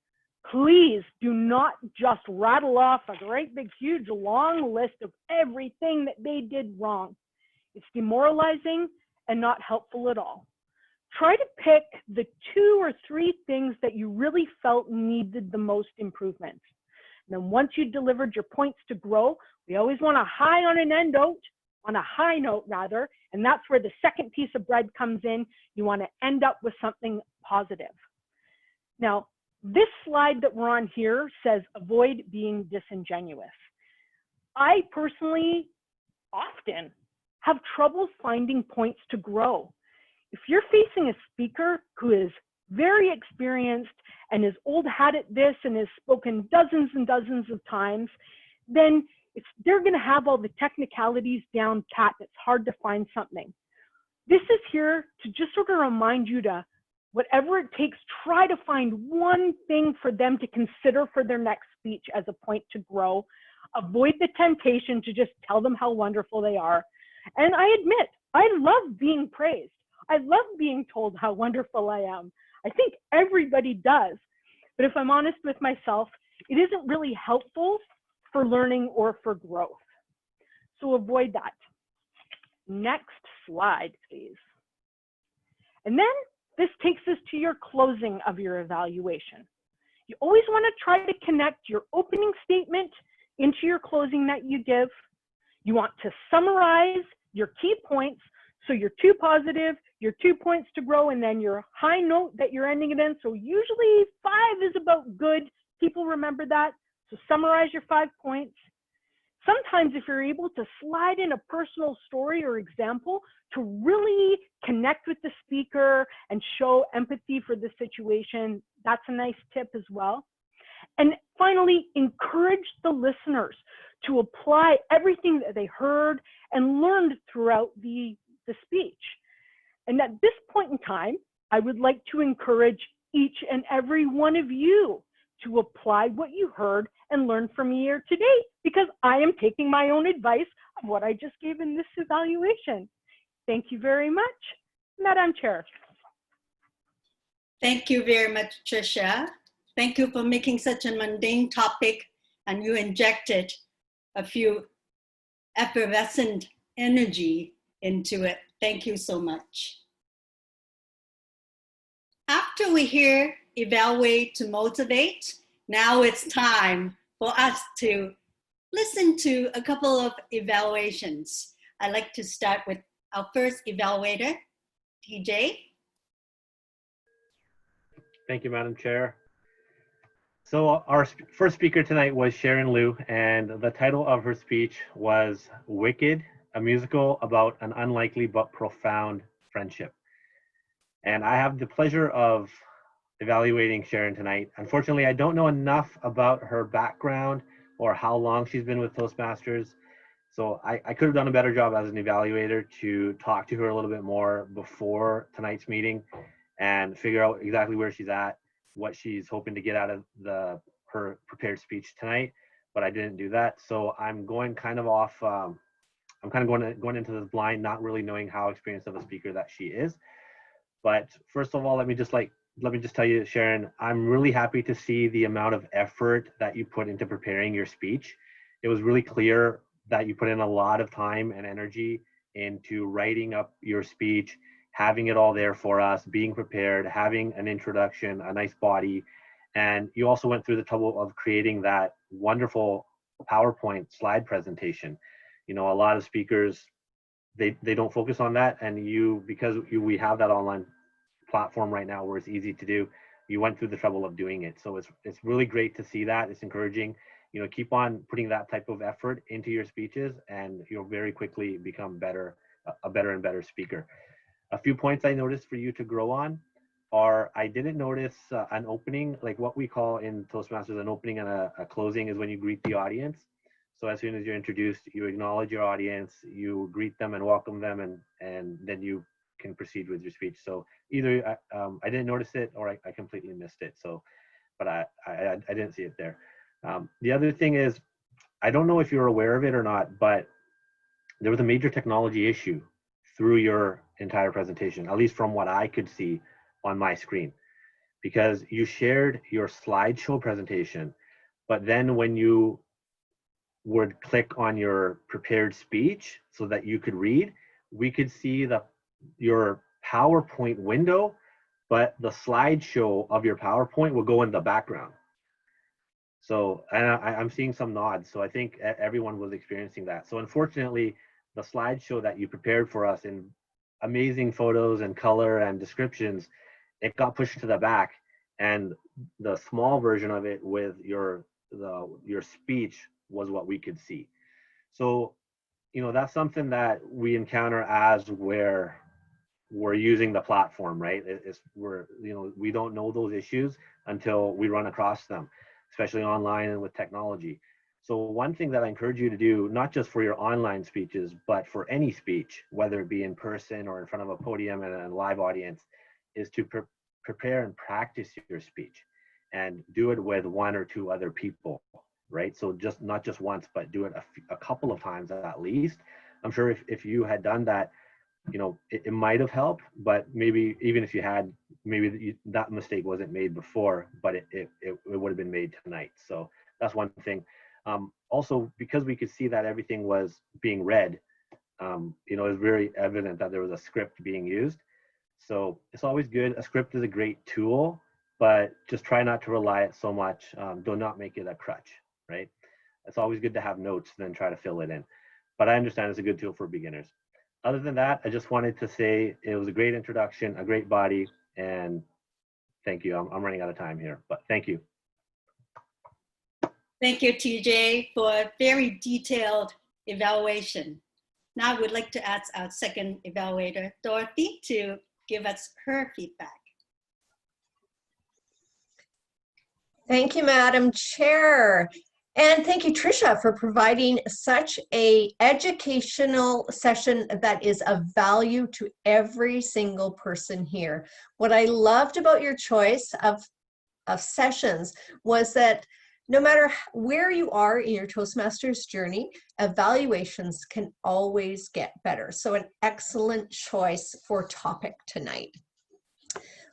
[SPEAKER 5] Please do not just rattle off a great big huge long list of everything that they did wrong. It's demoralizing and not helpful at all. Try to pick the 2 or 3 things that you really felt needed the most improvement. And then once you delivered your points to grow, we always want a high on a high note rather, and that's where the second piece of bread comes in. You want to end up with something positive. Now, this slide that we're on here says avoid being disingenuous. I personally often have trouble finding points to grow. If you're facing a speaker who is very experienced and is old hat at this and has spoken dozens and dozens of times, then they're going to have all the technicalities down pat. It's hard to find something. This is here to just sort of remind you to, whatever it takes, try to find one thing for them to consider for their next speech as a point to grow. Avoid the temptation to just tell them how wonderful they are. And I admit, I love being praised. I love being told how wonderful I am. I think everybody does. But if I'm honest with myself, it isn't really helpful for learning or for growth. So avoid that. Next slide, please. And then this takes us to your closing of your evaluation. You always want to try to connect your opening statement into your closing that you give. You want to summarize your key points. So your 2 positive, your 2 points to grow, and then your high note that you're ending it in. So usually 5 is about good. People remember that. So summarize your 5 points. Sometimes if you're able to slide in a personal story or example to really connect with the speaker and show empathy for the situation, that's a nice tip as well. And finally, encourage the listeners to apply everything that they heard and learned throughout the speech. And at this point in time, I would like to encourage each and every one of you to apply what you heard and learn from here today, because I am taking my own advice of what I just gave in this evaluation. Thank you very much, Madam Chair.
[SPEAKER 1] Thank you very much, Tricia. Thank you for making such a mundane topic, and you injected a few effervescent energy into it. Thank you so much. After we hear evaluate to motivate, now it's time for us to listen to a couple of evaluations. I'd like to start with our first evaluator, TJ.
[SPEAKER 7] Thank you, Madam Chair. So our first speaker tonight was Sharon Liu, and the title of her speech was Wicked, a musical about an unlikely but profound friendship. And I have the pleasure of evaluating Sharon tonight. Unfortunately, I don't know enough about her background or how long she's been with Toastmasters. So I could have done a better job as an evaluator to talk to her a little bit more before tonight's meeting and figure out exactly where she's at, what she's hoping to get out of her prepared speech tonight, but I didn't do that. So I'm going kind of off, I'm kind of going into this blind, not really knowing how experienced of a speaker that she is. But first of all, let me just tell you, Sharon, I'm really happy to see the amount of effort that you put into preparing your speech. It was really clear that you put in a lot of time and energy into writing up your speech, having it all there for us, being prepared, having an introduction, a nice body. And you also went through the trouble of creating that wonderful PowerPoint slide presentation. You know, a lot of speakers, they don't focus on that. And because we have that online platform right now where it's easy to do, you went through the trouble of doing it. So it's really great to see that. It's encouraging. You know, keep on putting that type of effort into your speeches and you'll very quickly become a better and better speaker. A few points I noticed for you to grow on are, I didn't notice an opening, like what we call in Toastmasters an opening and a closing is when you greet the audience. So as soon as you're introduced, you acknowledge your audience, you greet them and welcome them, and then you can proceed with your speech. So either I didn't notice it or I completely missed it. So, but I didn't see it there. The other thing is, I don't know if you're aware of it or not, but there was a major technology issue through your entire presentation, at least from what I could see on my screen, because you shared your slideshow presentation, but then when you would click on your prepared speech so that you could read, we could see your PowerPoint window, but the slideshow of your PowerPoint will go in the background. So, and I'm seeing some nods. So I think everyone was experiencing that. So unfortunately, the slideshow that you prepared for us in amazing photos and color and descriptions, it got pushed to the back, and the small version of it with your speech was what we could see. So, you know, that's something that we encounter as we're using the platform, right? We don't know those issues until we run across them, especially online and with technology. So one thing that I encourage you to do, not just for your online speeches, but for any speech, whether it be in person or in front of a podium and a live audience, is to prepare and practice your speech and do it with one or two other people, right? So just not just once, but do it a couple of times at least. I'm sure if you had done that, you know, it might have helped, but maybe even if you had, maybe that mistake wasn't made before, but it would have been made tonight. So that's one thing. Also, because we could see that everything was being read, you know, it's very evident that there was a script being used. So it's always good. A script is a great tool, but just try not to rely it so much. Do not make it a crutch, right? It's always good to have notes, then try to fill it in. But I understand it's a good tool for beginners. Other than that, I just wanted to say it was a great introduction, a great body, and thank you. I'm running out of time here, but thank you.
[SPEAKER 1] Thank you, TJ, for a very detailed evaluation. Now I would like to ask our second evaluator, Dorothy, to give us her feedback.
[SPEAKER 2] Thank you, Madam Chair. And thank you, Tricia, for providing such an educational session that is of value to every single person here. What I loved about your choice of sessions was that no matter where you are in your Toastmasters journey, evaluations can always get better. So an excellent choice for topic tonight.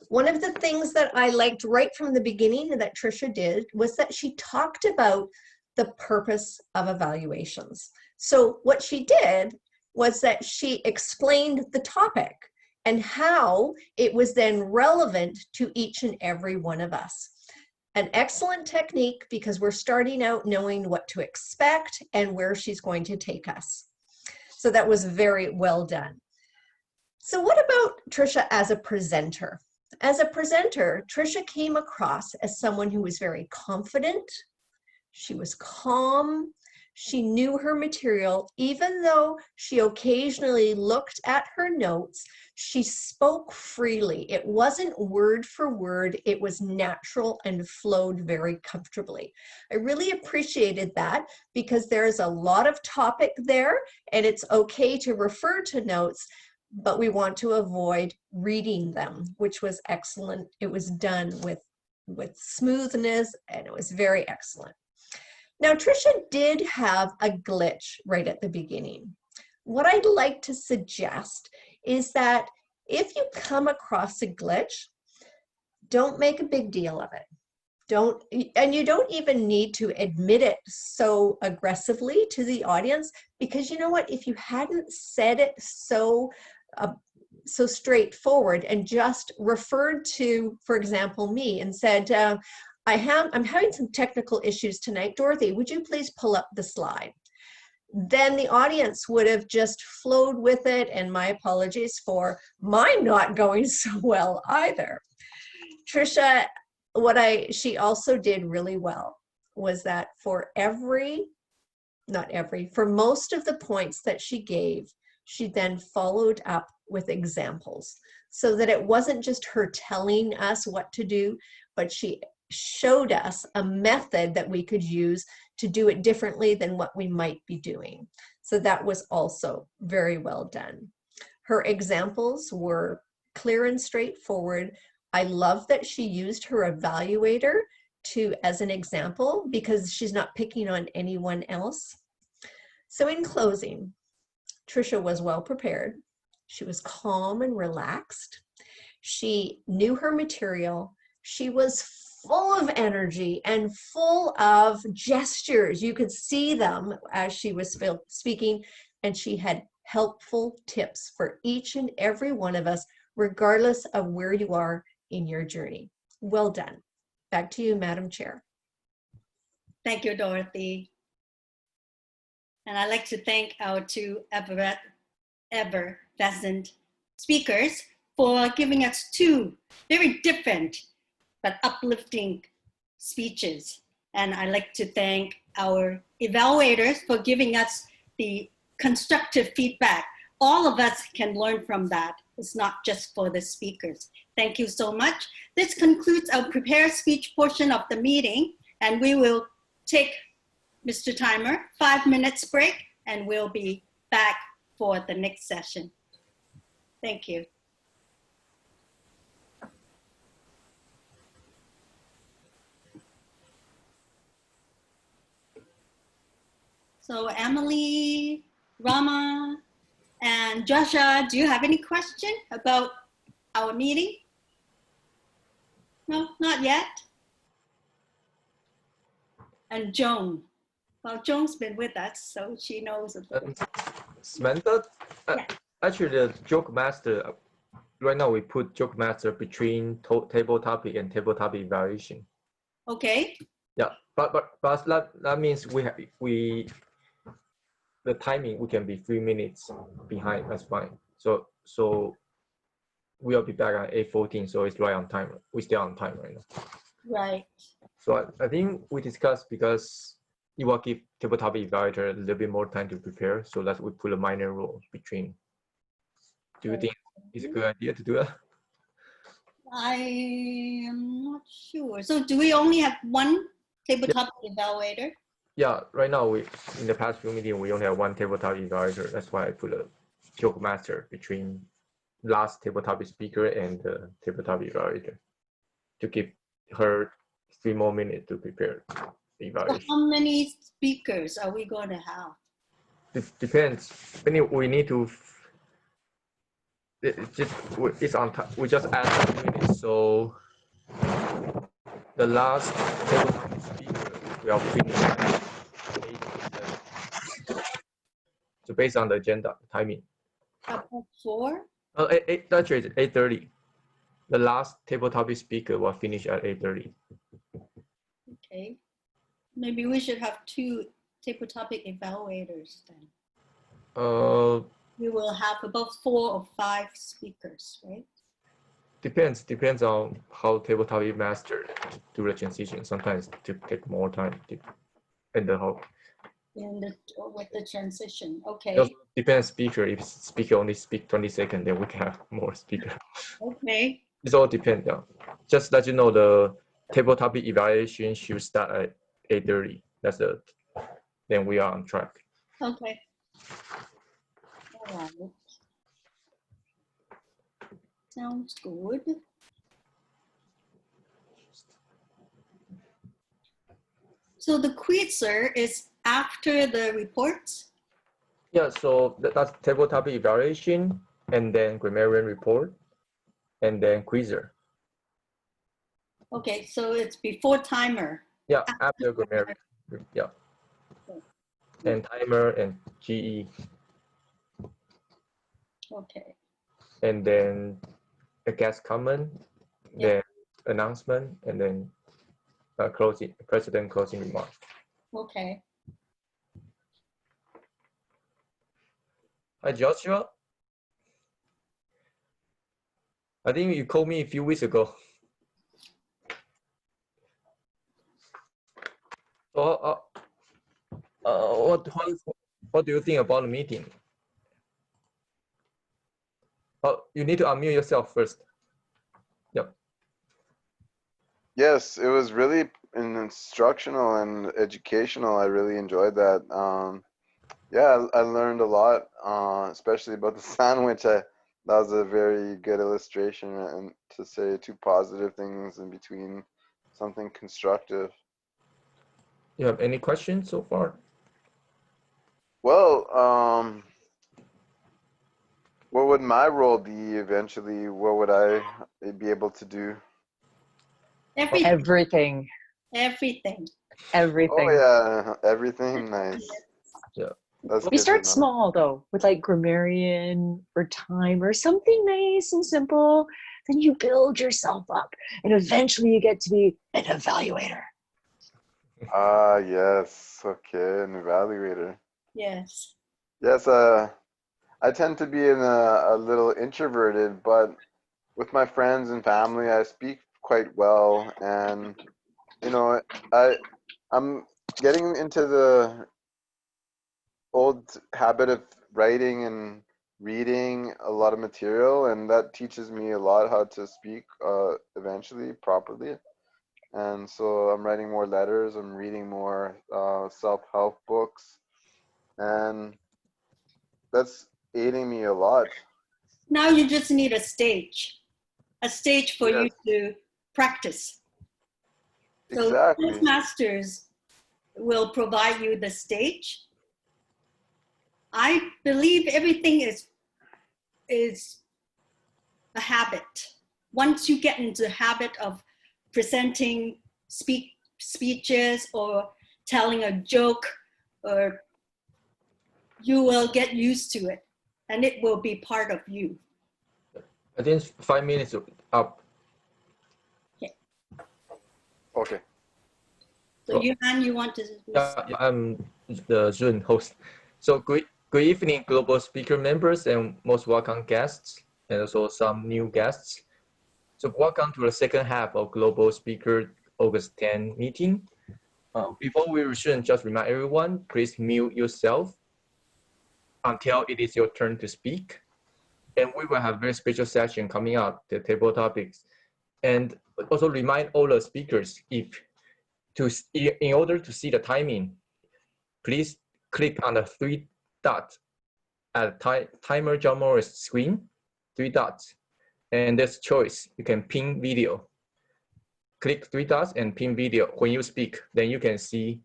[SPEAKER 2] One of the things that I liked right from the beginning that Tricia did was that she talked about the purpose of evaluations. So what she did was that she explained the topic and how it was then relevant to each and every one of us. An excellent technique because we're starting out knowing what to expect and where she's going to take us. So that was very well done. So what about Tricia as a presenter? As a presenter, Tricia came across as someone who was very confident. She was calm. She knew her material. Even though she occasionally looked at her notes, she spoke freely. It wasn't word for word. It was natural and flowed very comfortably. I really appreciated that because there's a lot of topic there and it's okay to refer to notes, but we want to avoid reading them, which was excellent. It was done with smoothness and it was very excellent. Now, Tricia did have a glitch right at the beginning. What I'd like to suggest is that if you come across a glitch, don't make a big deal of it. And you don't even need to admit it so aggressively to the audience, because you know what, if you hadn't said it so straightforward and just referred to, for example, me and said, I'm having some technical issues tonight. Dorothy, would you please pull up the slide? Then the audience would have just flowed with it, and my apologies for mine not going so well either. Tricia, she also did really well was that for most of the points that she gave, she then followed up with examples so that it wasn't just her telling us what to do, but she showed us a method that we could use to do it differently than what we might be doing. So that was also very well done. Her examples were clear and straightforward. I love that she used her evaluator as an example because she's not picking on anyone else. So in closing, Tricia was well prepared. She was calm and relaxed. She knew her material. She was full of energy and full of gestures. You could see them as she was speaking, and she had helpful tips for each and every one of us, regardless of where you are in your journey. Well done. Back to you, Madam Chair.
[SPEAKER 1] Thank you, Dorothy. And I'd like to thank our two effervescent speakers for giving us two very different but uplifting speeches. And I'd like to thank our evaluators for giving us the constructive feedback. All of us can learn from that. It's not just for the speakers. Thank you so much. This concludes our prepared speech portion of the meeting, and we will take, Mr. Timer, 5 minutes break, and we'll be back for the next session. Thank you. So Emily, Rama, and Joshua, do you have any question about our meeting? No, not yet. And Joan. Well, Joan's been with us, so she knows a little.
[SPEAKER 11] Samantha,
[SPEAKER 1] Yeah.
[SPEAKER 11] actually the joke master, right now we put joke master between table topic and table topic evaluation.
[SPEAKER 1] Okay.
[SPEAKER 11] Yeah, but that means the timing, we can be 3 minutes behind. That's fine. So we'll be back at 8:14. So it's right on time. We're still on time right now.
[SPEAKER 1] Right.
[SPEAKER 11] So I think we discussed, because it will give table topic evaluator a little bit more time to prepare. So that we put a minor rule between. Do you think it's a good idea to do that?
[SPEAKER 1] I am not sure. So do we only have one table topic evaluator?
[SPEAKER 11] Yeah, right now in the past few meetings we only have one table topic evaluator. That's why I put a joke master between last table topic speaker and the table topic evaluator to give her 3 more minutes to prepare the evaluation.
[SPEAKER 1] So how many speakers are we going to have?
[SPEAKER 11] It depends. We need to. It's on time. We just add 2 minutes. So the last table topic speaker will finish at 8:07. So based on the agenda timing.
[SPEAKER 1] About 4?
[SPEAKER 11] Actually, it's 8:30. The last table topic speaker will finish at 8:30.
[SPEAKER 1] Okay. Maybe we should have 2 table topic evaluators then. We will have about 4 or 5 speakers, right?
[SPEAKER 11] Depends on how table topic master do the transition. Sometimes to take more time and the whole.
[SPEAKER 1] With the transition, okay.
[SPEAKER 11] It also depends speaker. If speaker only speak 20 seconds, then we can have more speaker.
[SPEAKER 1] Okay.
[SPEAKER 11] It all depends. Yeah. Just let you know, the table topic evaluation should start at 8:30. Then we are on track.
[SPEAKER 1] Okay. All right. Sounds good. So the quizzer is after the reports?
[SPEAKER 11] Yeah, so that's table topic evaluation, and then grammarian report, and then quizzer.
[SPEAKER 1] Okay, so it's before timer.
[SPEAKER 11] Yeah, after grammarian. Yeah. And timer and GE.
[SPEAKER 1] Okay.
[SPEAKER 11] And then a guest comment, then announcement, and then president closing remarks.
[SPEAKER 1] Okay.
[SPEAKER 11] Hi, Joshua. I think you called me a few weeks ago. So, what do you think about the meeting? You need to unmute yourself first. Yep.
[SPEAKER 4] Yes, it was really instructional and educational. I really enjoyed that. Yeah, I learned a lot, especially about the sandwich. That was a very good illustration, and to say 2 positive things in between something constructive.
[SPEAKER 11] You have any questions so far?
[SPEAKER 4] Well, what would my role be eventually? What would I be able to do?
[SPEAKER 1] Everything.
[SPEAKER 13] Everything.
[SPEAKER 4] Oh yeah, everything. Nice.
[SPEAKER 11] Yeah.
[SPEAKER 4] That's
[SPEAKER 13] We
[SPEAKER 4] good to
[SPEAKER 13] start
[SPEAKER 4] know.
[SPEAKER 13] small though, with like grammarian or time or something nice and simple. Then you build yourself up, and eventually you get to be an evaluator.
[SPEAKER 4] Ah, yes. Okay, an evaluator.
[SPEAKER 1] Yes.
[SPEAKER 4] Yes, I tend to be a little introverted, but with my friends and family, I speak quite well, and you know, I'm getting into the old habit of writing and reading a lot of material, and that teaches me a lot how to speak eventually properly. And so I'm writing more letters, I'm reading more self-help books, and that's aiding me a lot.
[SPEAKER 1] Now you just need a stage for
[SPEAKER 4] Yes,
[SPEAKER 1] you to practice. So
[SPEAKER 4] exactly.
[SPEAKER 1] Toastmasters will provide you the stage. I believe everything is a habit. Once you get into the habit of presenting speeches or telling a joke, or you will get used to it, and it will be part of you.
[SPEAKER 11] I think 5 minutes up.
[SPEAKER 4] Okay.
[SPEAKER 1] So Johan, you want to?
[SPEAKER 11] Yeah, I'm the Zoom host. So good evening, global speaker members and most welcome guests, and also some new guests. So welcome to the second half of Global Speaker August 10 meeting. Before we resume, just remind everyone, please mute yourself until it is your turn to speak. And we will have very special session coming up, the table topics. And also remind all the speakers, in order to see the timing, please click on the 3 dots at timer John Morris screen, 3 dots. And there's choice, you can pin video. Click 3 dots and pin video. When you speak, then you can see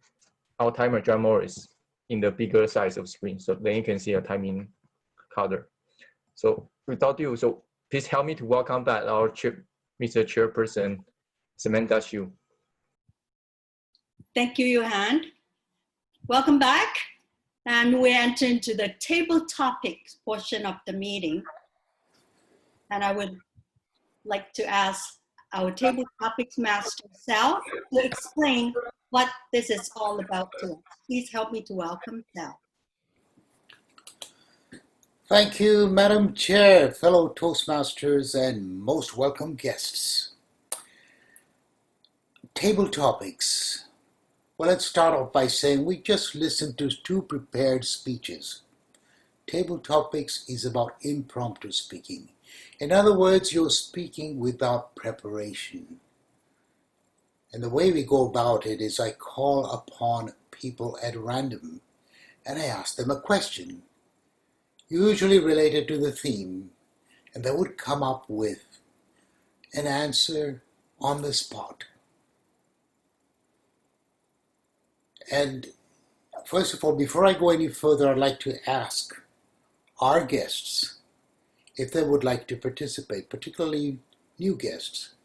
[SPEAKER 11] our timer John Morris in the bigger size of screen. So then you can see a timing color. So without you, so please help me to welcome back our Mr. Chairperson, Samantha Xu.
[SPEAKER 1] Thank you, Johan. Welcome back. And we enter into the table topics portion of the meeting. And I would like to ask our table topics master, Sal, to explain what this is all about to us. Please help me to welcome Sal.
[SPEAKER 14] Thank you, Madam Chair, fellow Toastmasters, and most welcome guests. Table topics. Well, let's start off by saying we just listened to 2 prepared speeches. Table topics is about impromptu speaking. In other words, you're speaking without preparation. And the way we go about it is I call upon people at random and I ask them a question, usually related to the theme, and they would come up with an answer on the spot. And first of all, before I go any further, I'd like to ask our guests if they would like to participate, particularly new guests.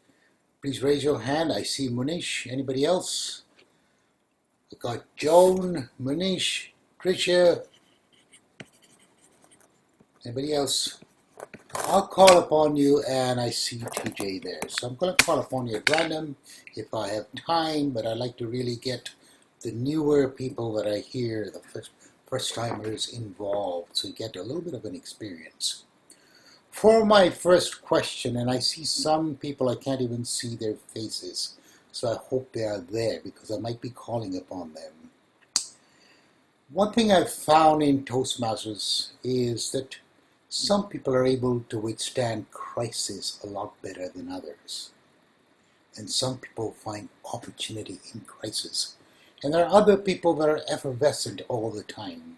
[SPEAKER 14] Please raise your hand. I see Munish. Anybody else? I got Joan, Munish, Tricia. Anybody else? I'll call upon you, and I see TJ there. So I'm going to call upon you at random if I have time, but I like to really get the newer people that I hear, the first-timers involved, so you get a little bit of an experience. For my first question, and I see some people, I can't even see their faces, so I hope they are there because I might be calling upon them. One thing I've found in Toastmasters is that some people are able to withstand crisis a lot better than others. And some people find opportunity in crisis. And there are other people that are effervescent all the time.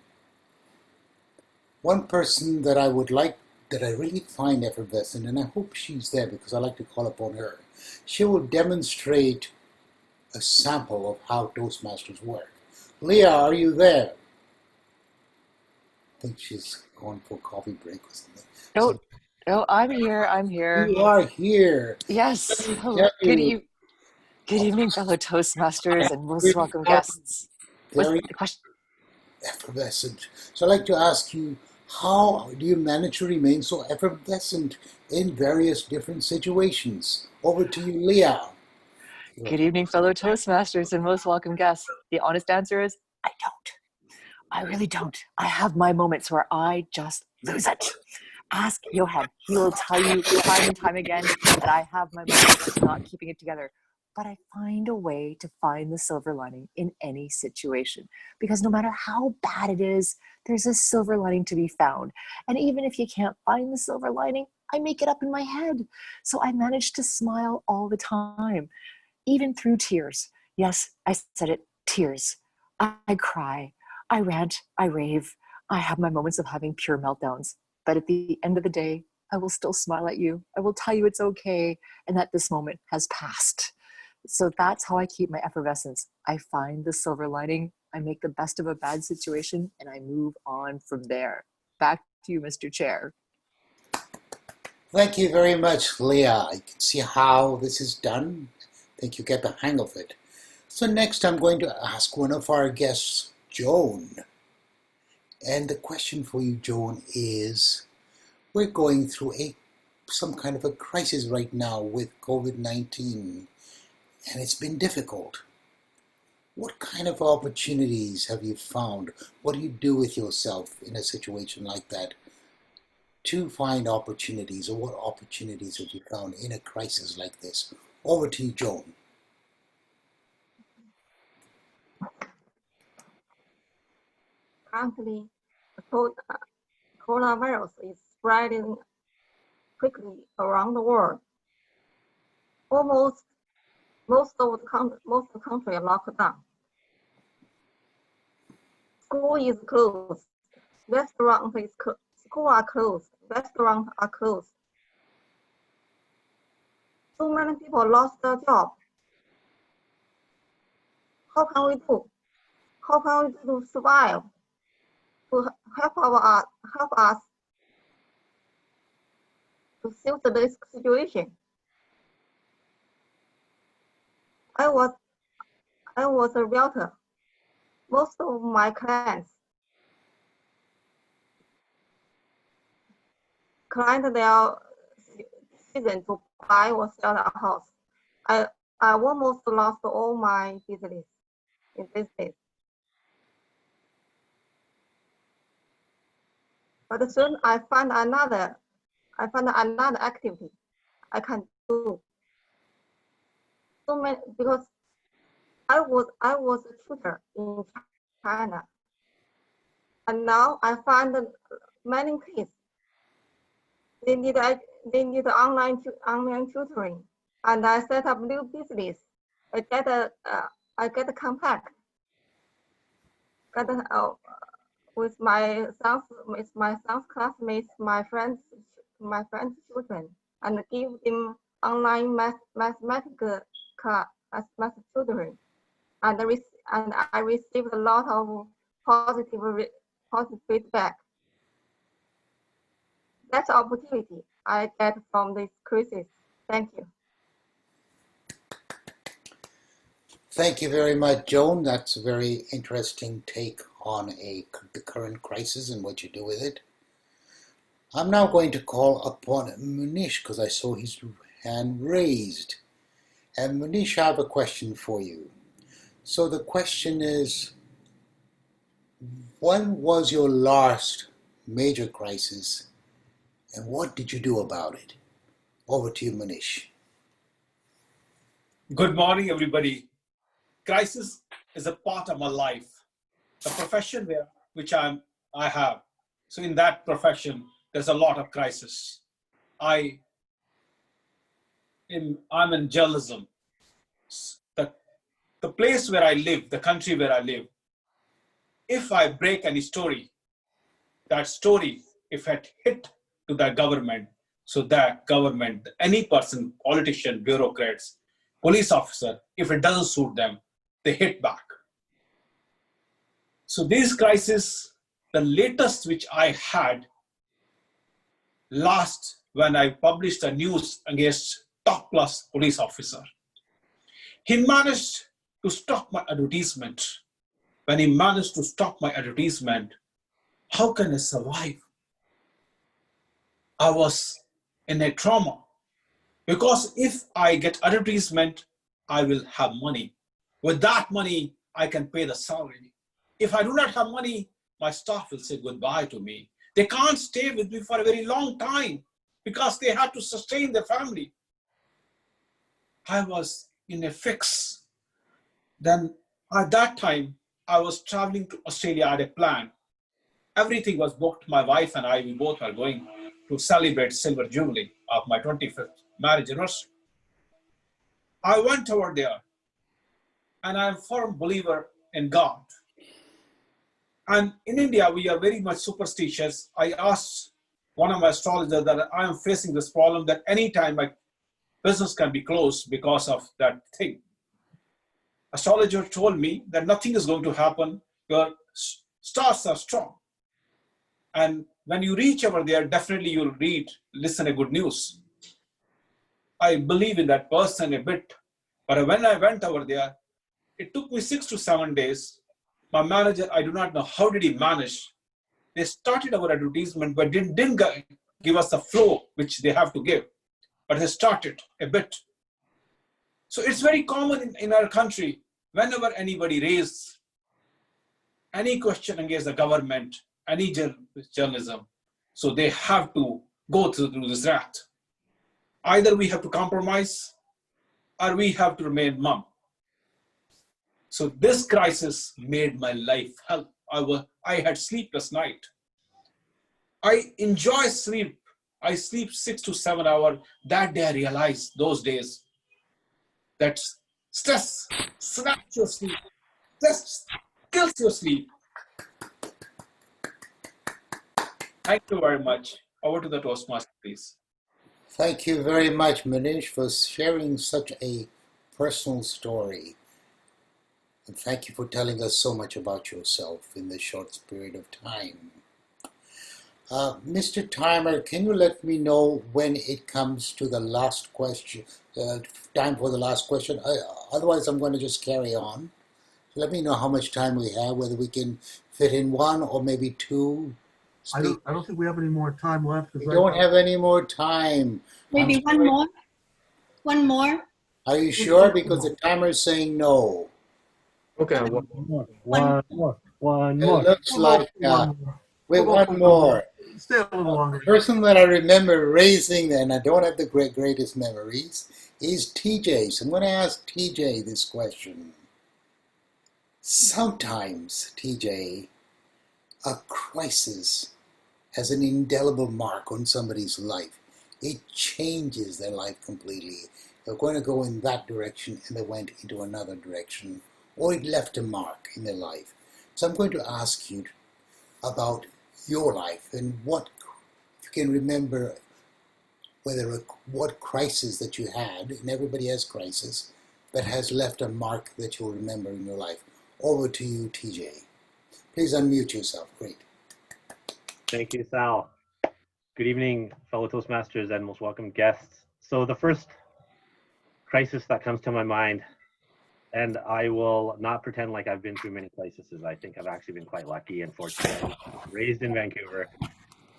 [SPEAKER 14] One person that I really find effervescent, and I hope she's there because I like to call upon her, she will demonstrate a sample of how Toastmasters work. Leah, are you there? I think she's going for a coffee break or something.
[SPEAKER 13] No, I'm here. I'm here.
[SPEAKER 14] You are here.
[SPEAKER 13] Yes. Hello. Good evening, fellow Toastmasters and most welcome guests.
[SPEAKER 14] Very,
[SPEAKER 13] The question?
[SPEAKER 14] effervescent. So I'd like to ask you, how do you manage to remain so effervescent in various different situations? Over to you, Leah.
[SPEAKER 13] Good evening, fellow Toastmasters and most welcome guests. The honest answer is, I don't. I really don't. I have my moments where I just lose it. Ask Johan. He will tell you time and time again that I have my moments of not keeping it together. But I find a way to find the silver lining in any situation. Because no matter how bad it is, there's a silver lining to be found. And even if you can't find the silver lining, I make it up in my head. So I manage to smile all the time, even through tears. Yes, I said it, tears. I cry, I rant, I rave. I have my moments of having pure meltdowns. But at the end of the day, I will still smile at you. I will tell you it's okay and that this moment has passed. So that's how I keep my effervescence. I find the silver lining, I make the best of a bad situation, and I move on from there. Back to you, Mr. Chair.
[SPEAKER 14] Thank you very much, Leah. I can see how this is done. I think you get the hang of it. So next I'm going to ask one of our guests, Joan. And the question for you, Joan, is we're going through some kind of a crisis right now with COVID-19, and it's been difficult. What kind of opportunities have you found? What do you do with yourself in a situation like that to find opportunities, or what opportunities have you found in a crisis like this? Over to you, Joan.
[SPEAKER 3] Currently, the coronavirus is spreading quickly around the world. Most of the country are locked down. School is closed. Restaurant is closed. School are closed. Restaurants are closed. So many people lost their job. How can we do? How can we do to survive? To help us to suit this situation. I was a realtor. Most of my clients their decision to buy or sell a house. I almost lost all my business in this case. But soon I found another activity I can do. So many, because I was a tutor in China, and now I find many kids they need online tutoring, and I set up new business. I get a contact. With my son's classmates, my friends' children, and give them online mathematical class tutoring, and I received a lot of positive feedback. That's opportunity I get from this crisis. Thank you.
[SPEAKER 14] Thank you very much, Joan. That's a very interesting take on the current crisis and what you do with it. I'm now going to call upon Munish because I saw his hand raised. And Munish, I have a question for you. So the question is, when was your last major crisis and what did you do about it? Over to you, Munish.
[SPEAKER 10] Good morning, everybody. Crisis is a part of my life, the profession which I have. So in that profession, there's a lot of crisis. I'm in journalism. The place where I live, the country where I live, if I break any story, that story, if it hit to the government, so that government, any person, politician, bureaucrats, police officer, if it doesn't suit them, they hit back. So these crises, the latest which I had last when I published a news against top class police officer. He managed to stop my advertisement when he managed to stop my advertisement, how can I survive? I was in a trauma because if I get advertisement, I will have money. With that money, I can pay the salary. If I do not have money, my staff will say goodbye to me. They can't stay with me for a very long time because they have to sustain their family. I was in a fix. Then at that time, I was traveling to Australia. I had a plan. Everything was booked. My wife and I, we both were going to celebrate silver jubilee of my 25th marriage anniversary. I went over there, and I'm a firm believer in God. And in India, we are very much superstitious. I asked one of my astrologers that I am facing this problem that anytime my business can be closed because of that thing. Astrologer told me that nothing is going to happen. Your stars are strong. And when you reach over there, definitely you'll listen to good news. I believe in that person a bit. But when I went over there, it took me 6 to 7 days. My manager, I do not know how did he manage. They started our advertisement, but didn't give us the flow which they have to give. But they started a bit. So it's very common in our country, whenever anybody raises any question against the government, any journalism, so they have to go through this rat. Either we have to compromise or we have to remain mum. So this crisis made my life hell. I had sleepless night. I enjoy sleep. I sleep 6 to 7 hours. That day I realized those days that stress snaps your sleep. Stress kills your sleep. Thank you very much. Over to the Toastmaster, please.
[SPEAKER 14] Thank you very much, Manish, for sharing such a personal story. And thank you for telling us so much about yourself in this short period of time. Mr. Timer, can you let me know when it comes to the last question, time for the last question? Otherwise, I'm going to just carry on. Let me know how much time we have, whether we can fit in one or maybe two.
[SPEAKER 12] I don't think we have any more time left.
[SPEAKER 14] We don't have any more time.
[SPEAKER 1] Maybe one more? One more?
[SPEAKER 14] Are you sure? Because the timer is saying no.
[SPEAKER 11] Okay,
[SPEAKER 7] One more.
[SPEAKER 14] It looks like wait, one more.
[SPEAKER 12] Stay a little longer.
[SPEAKER 14] The person that I remember raising, and I don't have the greatest memories, is TJ. So I'm going to ask TJ this question. Sometimes, TJ, a crisis has an indelible mark on somebody's life. It changes their life completely. They're going to go in that direction and they went into another direction, or it left a mark in their life. So I'm going to ask you about your life and what you can remember, what crisis that you had, and everybody has crisis, that has left a mark that you'll remember in your life. Over to you, TJ. Please unmute yourself. Great.
[SPEAKER 7] Thank you, Sal. Good evening, fellow Toastmasters and most welcome guests. So the first crisis that comes to my mind, and I will not pretend like I've been through many crises. I think I've actually been quite lucky and fortunate. Raised in Vancouver.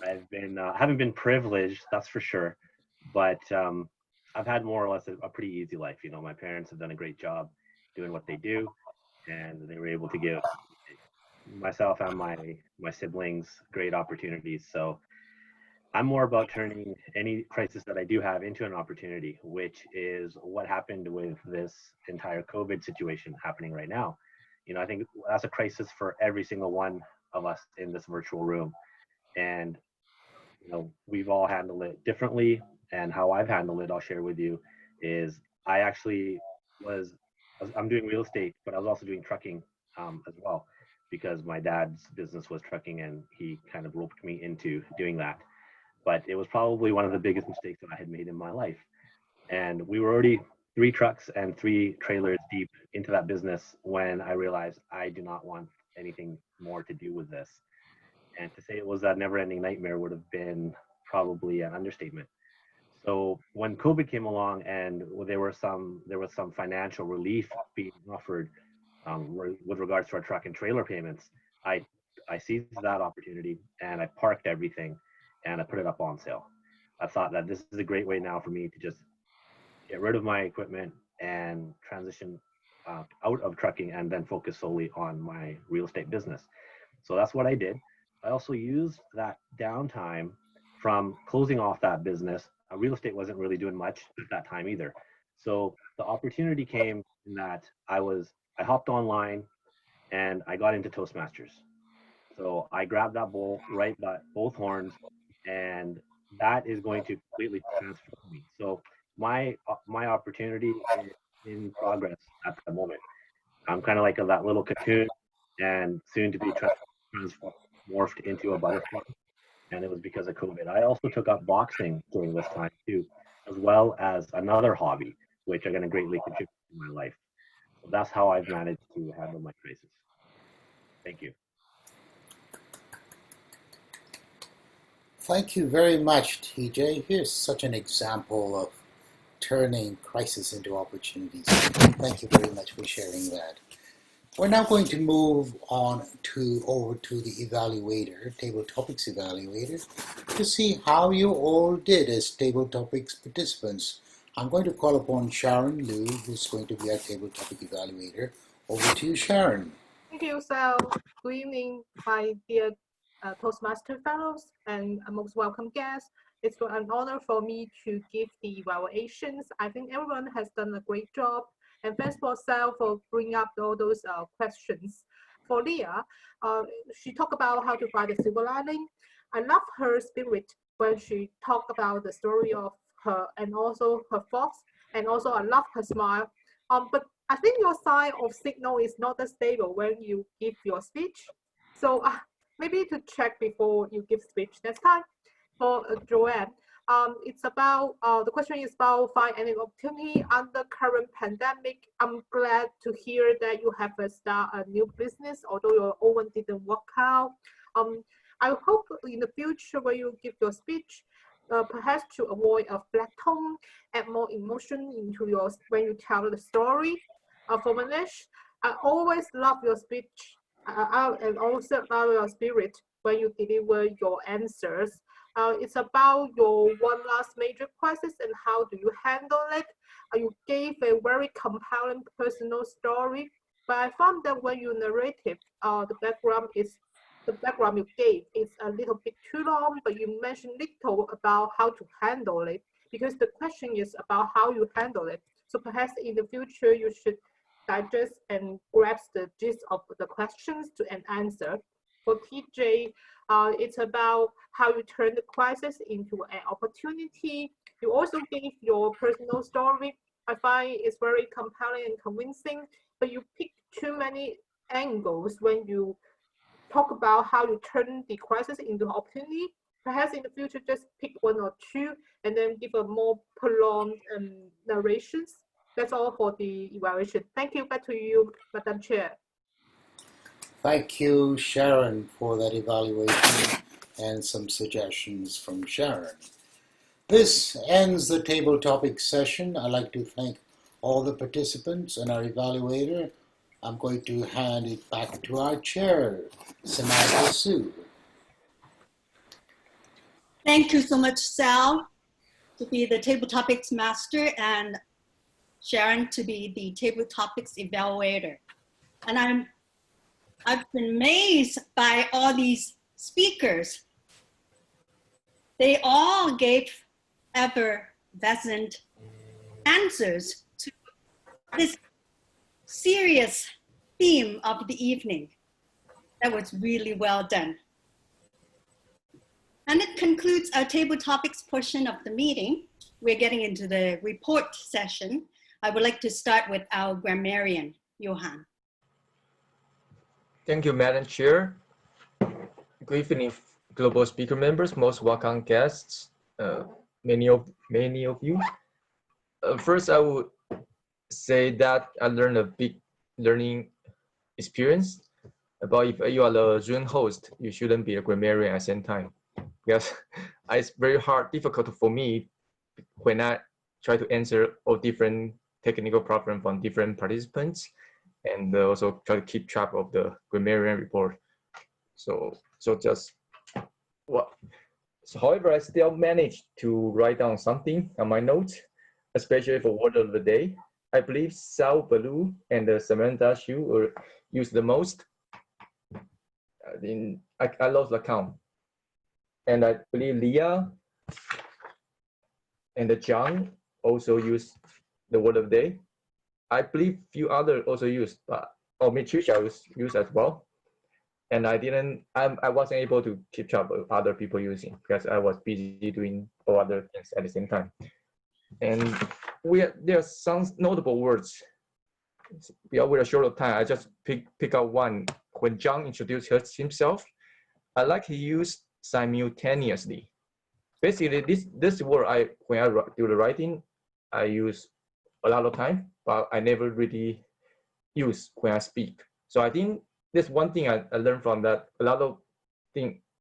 [SPEAKER 7] I've been haven't been privileged, that's for sure, but I've had more or less a pretty easy life. You know, my parents have done a great job doing what they do, and they were able to give myself and my siblings great opportunities. So I'm more about turning any crisis that I do have into an opportunity, which is what happened with this entire COVID situation happening right now. You know, I think that's a crisis for every single one of us in this virtual room. And, you know, we've all handled it differently. And how I've handled it, I'll share with you, is I actually I'm doing real estate, but I was also doing trucking as well, because my dad's business was trucking and he kind of roped me into doing that. But it was probably one of the biggest mistakes that I had made in my life. And we were already 3 trucks and 3 trailers deep into that business when I realized I do not want anything more to do with this. And to say it was a never-ending nightmare would have been probably an understatement. So when COVID came along and there was some financial relief being offered, with regards to our truck and trailer payments, I seized that opportunity and I parked everything and I put it up on sale. I thought that this is a great way now for me to just get rid of my equipment and transition out of trucking and then focus solely on my real estate business. So that's what I did. I also used that downtime from closing off that business. Real estate wasn't really doing much at that time either. So the opportunity came in that I hopped online and I got into Toastmasters. So I grabbed that bull right by both horns, and that is going to completely transform me. So my opportunity is in progress at the moment. I'm kind of like that little cocoon, and soon to be morphed into a butterfly. And it was because of COVID. I also took up boxing during this time too, as well as another hobby, which are going to greatly contribute to my life. So that's how I've managed to handle my crisis. Thank you.
[SPEAKER 14] Thank you very much, TJ. Here's such an example of turning crisis into opportunities. Thank you very much for sharing that. We're now going to move on over to the evaluator, Table Topics evaluator, to see how you all did as Table Topics participants. I'm going to call upon Sharon Liu, who's going to be our Table Topic evaluator. Over to you, Sharon.
[SPEAKER 15] Thank you, Sal. Good evening, my dear Toastmaster fellows and most welcome guests. It's an honor for me to give the evaluations. I think everyone has done a great job. And thanks for Sal for bringing up all those questions. For Leah, she talked about how to find the silver lining. I love her spirit when she talked about the story of her and also her thoughts. And also I love her smile. But I think your sign of signal is not as stable when you give your speech. So maybe to check before you give speech next time. For Joanne, it's about, the question is about find any opportunity under current pandemic. I'm glad to hear that you have start a new business, although your old one didn't work out. I hope in the future when you give your speech, perhaps to avoid a flat tone, add more emotion into when you tell the story. For Manish, I always love your speech and also love your spirit when you deliver your answers. It's about your one last major crisis and how do you handle it. You gave a very compelling personal story, but I found that when you narrated, the background you gave is a little bit too long, but you mentioned little about how to handle it, because the question is about how you handle it. So perhaps in the future, you should digest and grasp the gist of the questions to an answer. For TJ, it's about how you turn the crisis into an opportunity. You also gave your personal story. I find it's very compelling and convincing, but you pick too many angles when you talk about how you turn the crisis into opportunity. Perhaps in the future, just pick one or two and then give a more prolonged narrations. That's all for the evaluation. Thank you. Back to you, Madam Chair.
[SPEAKER 14] Thank you, Sharon, for that evaluation and some suggestions from Sharon. This ends the Table Topics session. I'd like to thank all the participants and our evaluator. I'm going to hand it back to our chair, Samantha Sue.
[SPEAKER 1] Thank you so much, Sal, to be the Table Topics master and Sharon to be the Table Topics evaluator. And I've been amazed by all these speakers. They all gave effervescent answers to this serious theme of the evening. That was really well done. And it concludes our Table Topics portion of the meeting. We're getting into the report session. I would like to start with our grammarian, Johan.
[SPEAKER 11] Thank you, Madam Chair. Good evening, global speaker members, most welcome guests, many of you. First, I would say that I learned a big learning experience about if you are the Zoom host, you shouldn't be a grammarian at the same time. Because it's very difficult for me when I try to answer all different technical problems from different participants. and also try to keep track of the grammarian report. So just what. So however, I still managed to write down something on my notes, especially for word of the day. I believe Sal Baloo and Samantha Shu were used the most. I lost the count. And I believe Leah and John also used the word of the day. I believe few others also used, but Mitricia was used as well. And I wasn't able to keep track of other people using because I was busy doing all other things at the same time. And there are some notable words. With a short time, I just pick out one. When John introduced himself, I like he used simultaneously. Basically, this word when I do the writing, I use a lot of time, but I never really use when I speak. So I think this one thing I learned from that. A lot of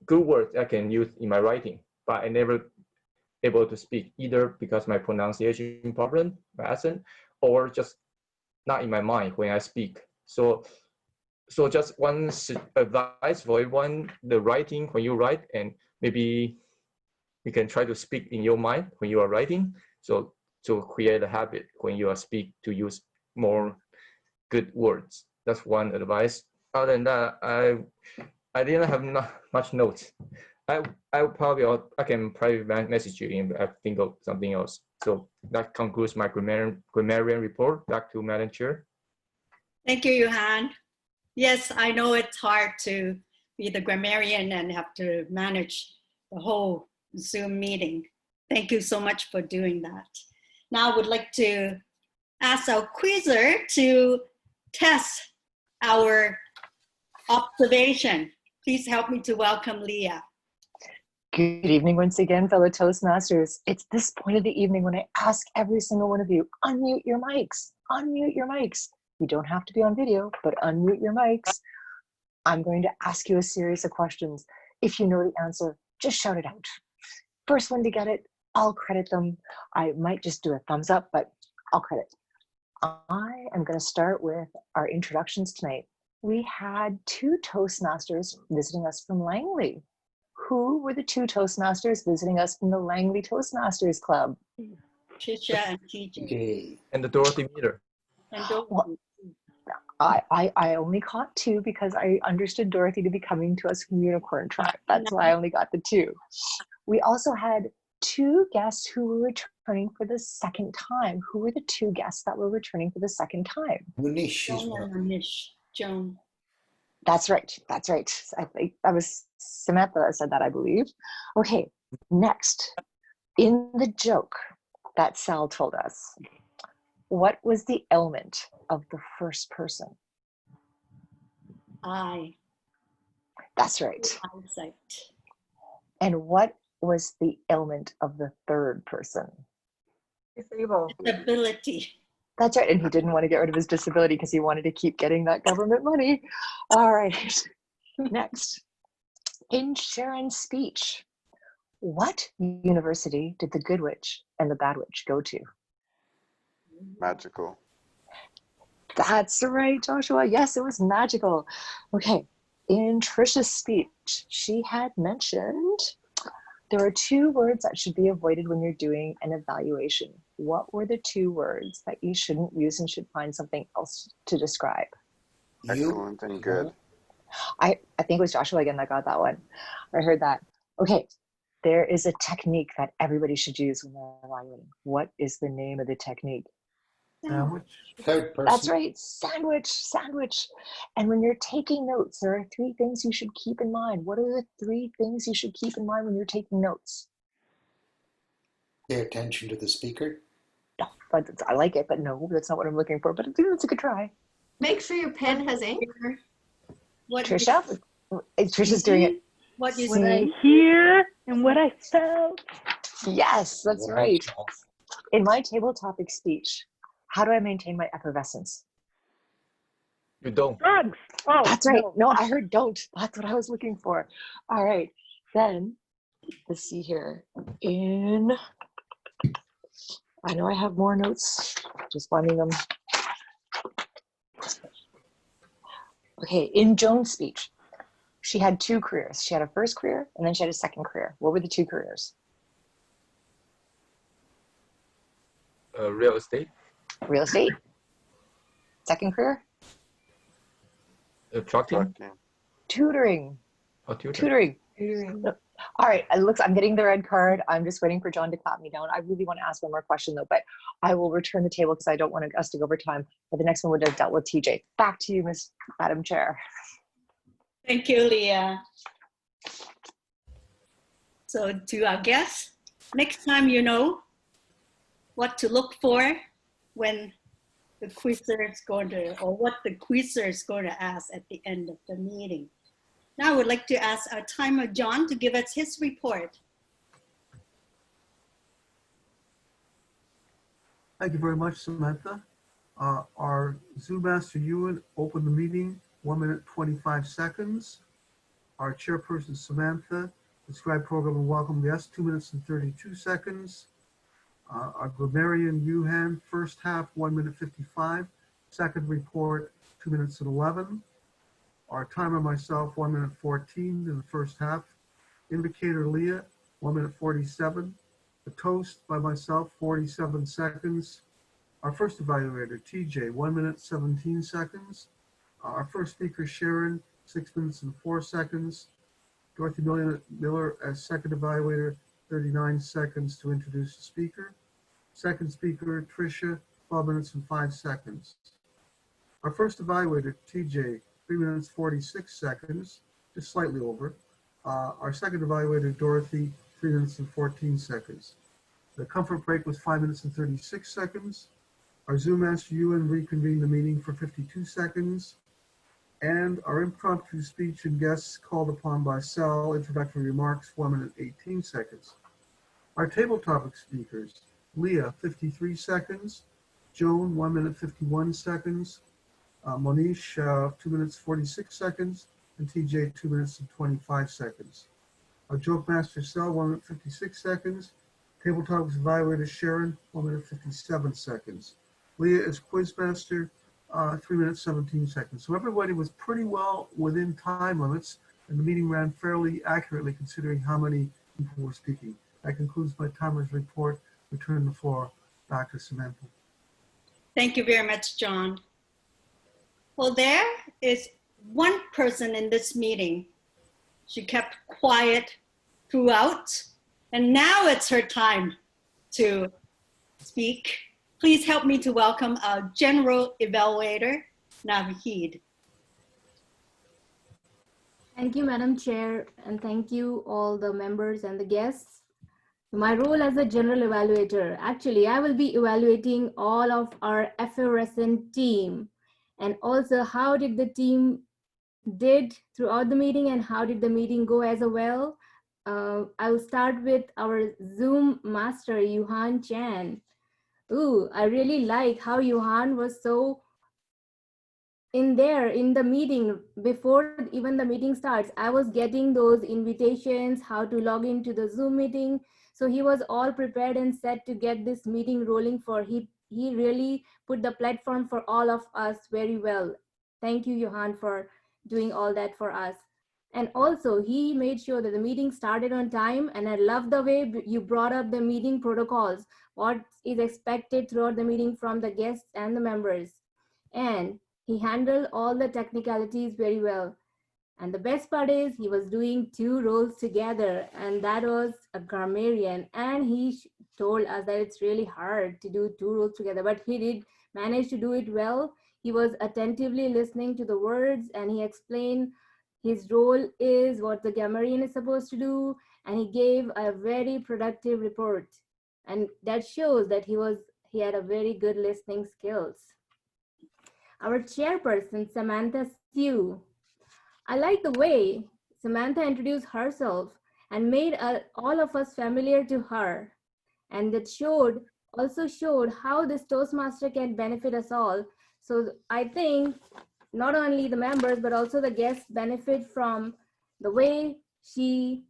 [SPEAKER 11] good words I can use in my writing, but I never able to speak either because my pronunciation problem, my accent, or just not in my mind when I speak. So just one advice for everyone: the writing when you write, and maybe you can try to speak in your mind when you are writing. So to create a habit when you are speak to use more good words. That's one advice. Other than that, I didn't have much notes. I can probably message you if I think of something else. So that concludes my grammarian report. Back to Madam Chair.
[SPEAKER 1] Thank you, Johan. Yes, I know it's hard to be the grammarian and have to manage the whole Zoom meeting. Thank you so much for doing that. Now I would like to ask our quizzer to test our observation. Please help me to welcome Leah.
[SPEAKER 13] Good evening once again, fellow Toastmasters. It's this point of the evening when I ask every single one of you, unmute your mics, unmute your mics. You don't have to be on video, but unmute your mics. I'm going to ask you a series of questions. If you know the answer, just shout it out. First one to get it, I'll credit them. I might just do a thumbs up, but I'll credit. I am going to start with our introductions tonight. We had 2 Toastmasters visiting us from Langley. Who were the 2 Toastmasters visiting us from the Langley Toastmasters Club?
[SPEAKER 1] Trisha and TJ.
[SPEAKER 11] And the Dorothy Meter.
[SPEAKER 1] And Dorothy.
[SPEAKER 13] Well, I only caught 2 because I understood Dorothy to be coming to us from Unicorn Tribe. That's why I only got the 2. We also had 2 guests who were returning for the second time. Who were the 2 guests that were returning for the second time?
[SPEAKER 14] Munish.
[SPEAKER 1] Joan.
[SPEAKER 13] That's right. That's right. I think that was Samantha that said that, I believe. Okay, next. In the joke that Sal told us, what was the element of the first person?
[SPEAKER 1] I.
[SPEAKER 13] That's right.
[SPEAKER 1] Eyesight.
[SPEAKER 13] And what was the element of the third person?
[SPEAKER 1] Disability.
[SPEAKER 13] That's right. And he didn't want to get rid of his disability because he wanted to keep getting that government money. All right. Next. In Sharon's speech, what university did the good witch and the bad witch go to?
[SPEAKER 4] Magical.
[SPEAKER 13] That's right, Joshua. Yes, it was magical. Okay. In Trisha's speech, she had mentioned there are 2 words that should be avoided when you're doing an evaluation. What were the 2 words that you shouldn't use and should find something else to describe?
[SPEAKER 4] Excellent and good.
[SPEAKER 13] I think it was Joshua again that got that one. I heard that. Okay, there is a technique that everybody should use when they're evaluating. What is the name of the technique?
[SPEAKER 12] Sandwich.
[SPEAKER 14] Third person.
[SPEAKER 13] That's right, sandwich. And when you're taking notes, there are 3 things you should keep in mind. What are the 3 things you should keep in mind when you're taking notes?
[SPEAKER 14] Pay attention to the speaker.
[SPEAKER 13] No, but I like it, but no, that's not what I'm looking for. But it's a good try.
[SPEAKER 2] Make sure your pen has ink.
[SPEAKER 13] Trisha? Trisha's doing it.
[SPEAKER 1] What you
[SPEAKER 5] What
[SPEAKER 1] say?
[SPEAKER 5] I hear and what I felt.
[SPEAKER 13] Yes, that's right. In my table topic speech, how do I maintain my effervescence?
[SPEAKER 11] You don't.
[SPEAKER 5] Drugs. Oh,
[SPEAKER 13] That's right. No, I heard don't. That's what I was looking for. All right. Then, let's see here. I know I have more notes. Just finding them. Okay, in Joan's speech, she had two careers. She had a first career and then she had a second career. What were the two careers?
[SPEAKER 11] Real estate.
[SPEAKER 13] Real estate. Second career?
[SPEAKER 11] Trucking.
[SPEAKER 13] Tutoring.
[SPEAKER 11] Oh, tutoring.
[SPEAKER 13] All right, I'm getting the red card. I'm just waiting for John to clap me down. I really want to ask one more question though, but I will return the table because I don't want us to go over time. But the next one would have dealt with TJ. Back to you, Madam Chair.
[SPEAKER 1] Thank you, Leah. So to our guests, next time you know what to look for when the quizzer is going to, or what the quizzer is going to ask at the end of the meeting. Now I would like to ask our timer, John, to give us his report.
[SPEAKER 12] Thank you very much, Samantha. Our Zoom Master Ewan opened the meeting 1 minute 25 seconds. Our chairperson Samantha described program and welcome guests 2 minutes and 32 seconds. Our grammarian Yuhan first half 1 minute 55, second report 2 minutes and 11. Our timer myself 1 minute 14 in the first half. Indicator Leah 1 minute 47. The toast by myself 47 seconds. Our first evaluator TJ 1 minute 17 seconds. Our first speaker Sharon 6 minutes and 4 seconds. Dorothy Miller as second evaluator 39 seconds to introduce the speaker. Second speaker Tricia 12 minutes and 5 seconds. Our first evaluator TJ 3 minutes 46 seconds, just slightly over. Our second evaluator Dorothy 3 minutes and 14 seconds. The comfort break was 5 minutes and 36 seconds. Our Zoom Master Ewan reconvened the meeting for 52 seconds. And our impromptu speech and guests called upon by Sal, introductory remarks, 1 minute 18 seconds. Our table topic speakers, Leah, 53 seconds. Joan, 1 minute 51 seconds. Monish, 2 minutes 46 seconds. And TJ, 2 minutes and 25 seconds. Our joke master Sal, 1 minute 56 seconds. Table topics evaluator Sharon, 1 minute 57 seconds. Leah is quizmaster, 3 minutes 17 seconds. So everybody was pretty well within time limits, and the meeting ran fairly accurately considering how many people were speaking. That concludes my timer's report. Return the floor back to Samantha.
[SPEAKER 1] Thank you very much, John. Well, there is one person in this meeting. She kept quiet throughout, and now it's her time to speak. Please help me to welcome our General Evaluator, Navheed.
[SPEAKER 6] Thank you, Madam Chair, and thank you all the members and the guests. My role as a General Evaluator, actually, I will be evaluating all of our effervescent team, and also how did the team did throughout the meeting and how did the meeting go as well. I'll start with our Zoom Master, Yuhan Chan. Ooh, I really like how Yuhan was so in there in the meeting before even the meeting starts. I was getting those invitations, how to log into the Zoom meeting. So he was all prepared and set to get this meeting rolling for. He really put the platform for all of us very well. Thank you, Yuhan, for doing all that for us. And also he made sure that the meeting started on time. And I love the way you brought up the meeting protocols, what is expected throughout the meeting from the guests and the members. And he handled all the technicalities very well. And the best part is he was doing two roles together, and that was a grammarian. And he told us that it's really hard to do two roles together, but he did manage to do it well. He was attentively listening to the words, and he explained his role is what the grammarian is supposed to do, and he gave a very productive report. And that shows that he had a very good listening skills. Our chairperson, Samantha Sue. I like the way Samantha introduced herself and made all of us familiar to her. And that also showed how this Toastmaster can benefit us all. So I think not only the members, but also the guests benefit from the way she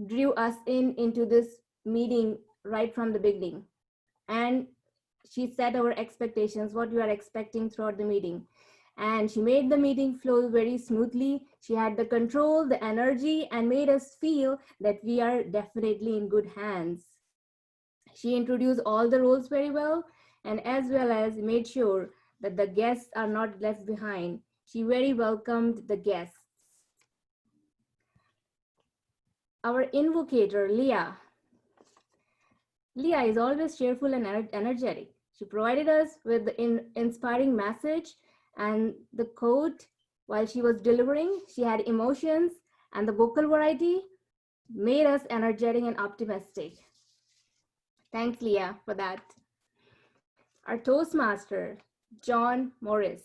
[SPEAKER 6] drew us into this meeting right from the beginning. And she set our expectations, what we are expecting throughout the meeting. and she made the meeting flow very smoothly. She had the control, the energy, and made us feel that we are definitely in good hands. She introduced all the roles very well, and as well as made sure that the guests are not left behind. She very welcomed the guests. Our invocator, Leah. Leah is always cheerful and energetic. She provided us with the inspiring message and the quote while she was delivering. She had emotions, and the vocal variety made us energetic and optimistic. Thanks, Leah, for that. Our Toastmaster, John Morris.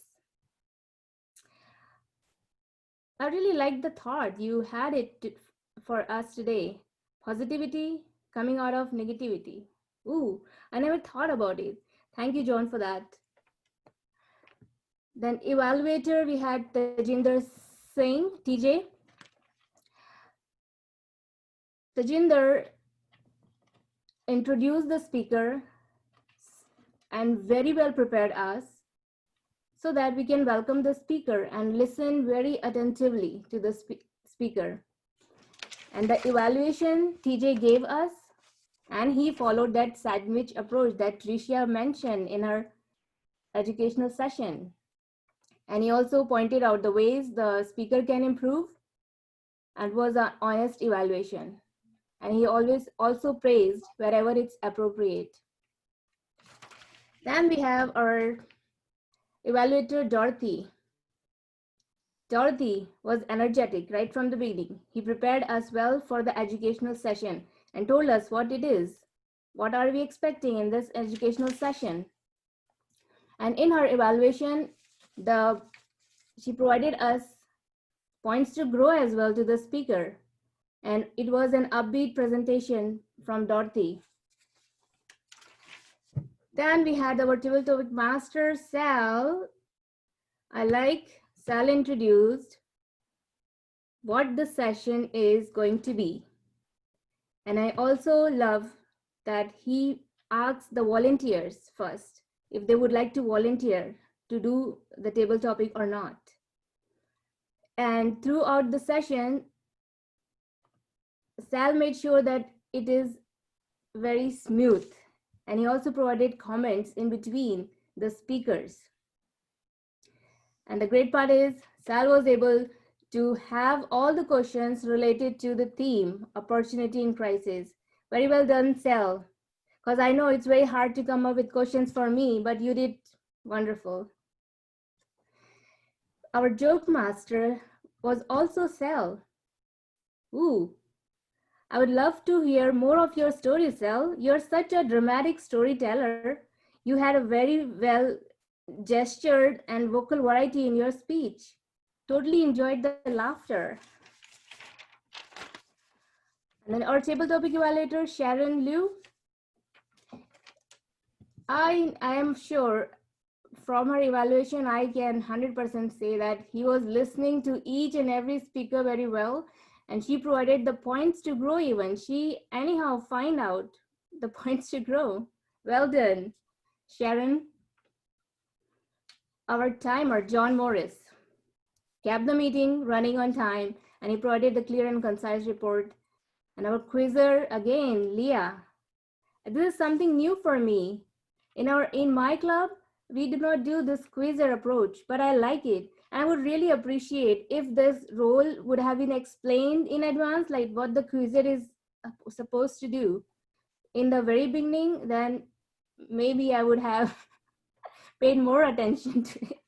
[SPEAKER 6] I really like the thought you had for us today. Positivity coming out of negativity. Ooh, I never thought about it. Thank you, John, for that. Then evaluator, we had Tajinder Singh, TJ. Tajinder introduced the speaker and very well prepared us so that we can welcome the speaker and listen very attentively to the speaker. And the evaluation TJ gave us, and he followed that sandwich approach that Tricia mentioned in her educational session. And he also pointed out the ways the speaker can improve and was an honest evaluation. And he always also praised wherever it's appropriate. Then we have our evaluator, Dorothy. Dorothy was energetic right from the beginning. He prepared us well for the educational session and told us what it is. What are we expecting in this educational session? And in her evaluation, she provided us points to grow as well to the speaker. And it was an upbeat presentation from Dorothy. Then we had our Toastmasters master, Sal. Sal introduced what the session is going to be. And I also love that he asked the volunteers first if they would like to volunteer to do the table topic or not. And throughout the session, Sal made sure that it is very smooth. And he also provided comments in between the speakers. And the great part is Sal was able to have all the questions related to the theme, opportunity in crisis. Very well done, Sal. Because I know it's very hard to come up with questions for me, but you did wonderful. Our joke master was also Sal. Ooh, I would love to hear more of your stories, Sal. You're such a dramatic storyteller. You had a very well gestured and vocal variety in your speech. Totally enjoyed the laughter. And then our table topic evaluator, Sharon Liu. I am sure from her evaluation, I can 100% say that he was listening to each and every speaker very well. And she provided the points to grow even. She anyhow find out the points to grow. Well done, Sharon. Our timer, John Morris, kept the meeting running on time, and he provided the clear and concise report. And our quizzer, again, Leah. This is something new for me. In my club, we do not do this quizzer approach, but I like it. And I would really appreciate if this role would have been explained in advance, like what the quizzer is supposed to do in the very beginning, then maybe I would have paid more attention to it.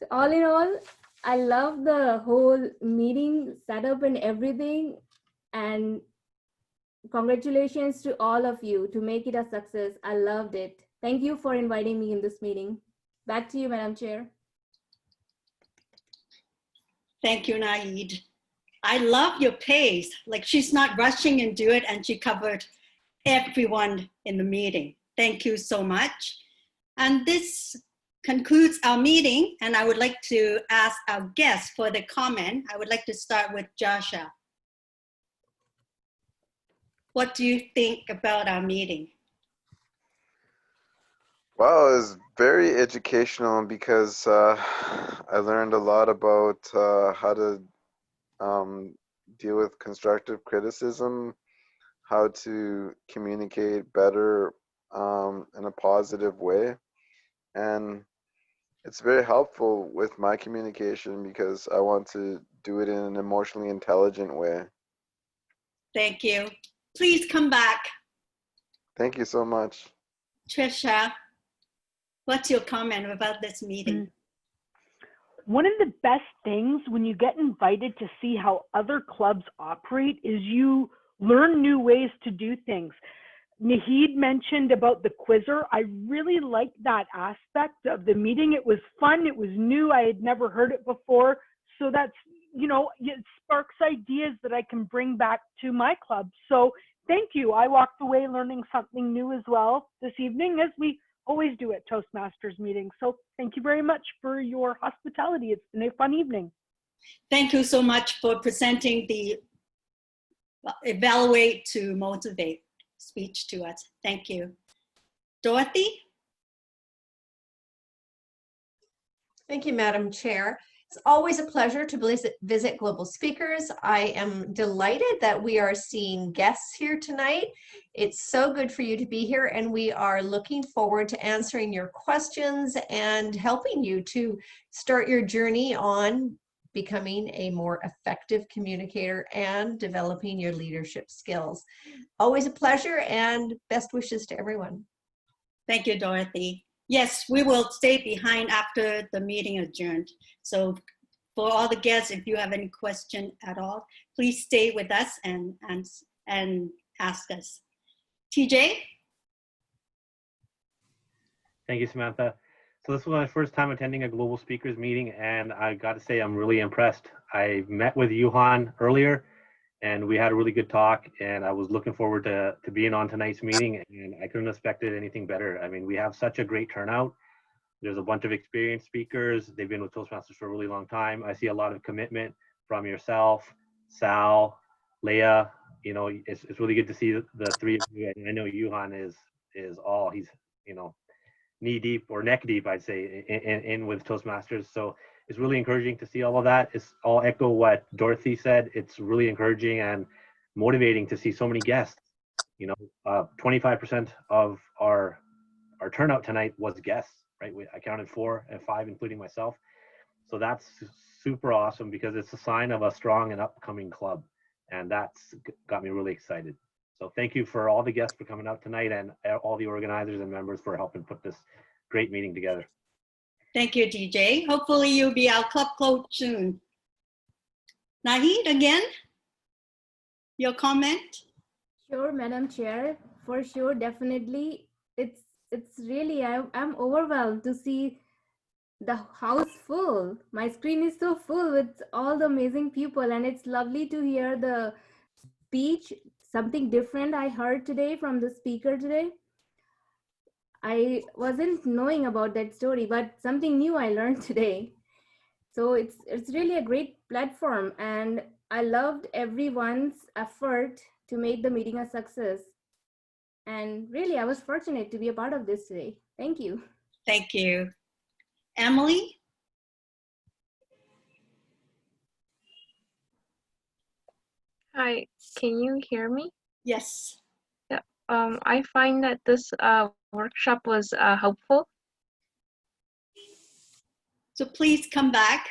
[SPEAKER 6] So all in all, I love the whole meeting setup and everything. And congratulations to all of you to make it a success. I loved it. Thank you for inviting me in this meeting. Back to you, Madam Chair.
[SPEAKER 1] Thank you, Naeed. I love your pace. Like she's not rushing into it, and she covered everyone in the meeting. Thank you so much. And this concludes our meeting, and I would like to ask our guests for the comment. I would like to start with Joshua. What do you think about our meeting?
[SPEAKER 4] Wow, it was very educational because I learned a lot about how to deal with constructive criticism, how to communicate better in a positive way. And it's very helpful with my communication because I want to do it in an emotionally intelligent way.
[SPEAKER 1] Thank you. Please come back.
[SPEAKER 4] Thank you so much.
[SPEAKER 1] Trisha, what's your comment about this meeting?
[SPEAKER 5] One of the best things when you get invited to see how other clubs operate is you learn new ways to do things. Nahid mentioned about the quizzer. I really liked that aspect of the meeting. It was fun. It was new. I had never heard it before. So that's, you know, it sparks ideas that I can bring back to my club. So thank you. I walked away learning something new as well this evening, as we always do at Toastmasters meetings. So thank you very much for your hospitality. It's been a fun evening.
[SPEAKER 1] Thank you so much for presenting the evaluate to motivate speech to us. Thank you. Dorothy?
[SPEAKER 2] Thank you, Madam Chair. It's always a pleasure to visit Global Speakers. I am delighted that we are seeing guests here tonight. It's so good for you to be here, and we are looking forward to answering your questions and helping you to start your journey on becoming a more effective communicator and developing your leadership skills. Always a pleasure, and best wishes to everyone.
[SPEAKER 1] Thank you, Dorothy. Yes, we will stay behind after the meeting adjourned. So for all the guests, if you have any question at all, please stay with us and ask us. TJ?
[SPEAKER 7] Thank you, Samantha. So this was my first time attending a global speakers meeting, and I got to say I'm really impressed. I met with Johan earlier, and we had a really good talk, and I was looking forward to being on tonight's meeting, and I couldn't have expected anything better. I mean, we have such a great turnout. There's a bunch of experienced speakers. They've been with Toastmasters for a really long time. I see a lot of commitment from yourself, Sal, Leah. You know, it's really good to see the three of you. And I know Johan is all, he's, you know, knee deep or neck deep, I'd say, in with Toastmasters. So it's really encouraging to see all of that. I'll echo what Dorothy said. It's really encouraging and motivating to see so many guests. You know, 25% of our turnout tonight was guests, right? I counted 4 and 5, including myself. So that's super awesome because it's a sign of a strong and upcoming club. And that's got me really excited. So thank you for all the guests for coming out tonight and all the organizers and members for helping put this great meeting together.
[SPEAKER 1] Thank you, DJ. Hopefully you'll be our club coach soon. Nahid, again, your comment?
[SPEAKER 6] Sure, Madam Chair, for sure, definitely. It's really, I'm overwhelmed to see the house full. My screen is so full with all the amazing people, and it's lovely to hear the speech, something different I heard today from the speaker today. I wasn't knowing about that story, but something new I learned today. So it's really a great platform, and I loved everyone's effort to make the meeting a success. And really, I was fortunate to be a part of this today. Thank you.
[SPEAKER 1] Thank you. Emily?
[SPEAKER 9] Hi, can you hear me?
[SPEAKER 1] Yes.
[SPEAKER 9] Yeah. I find that this workshop was helpful.
[SPEAKER 1] So please come back.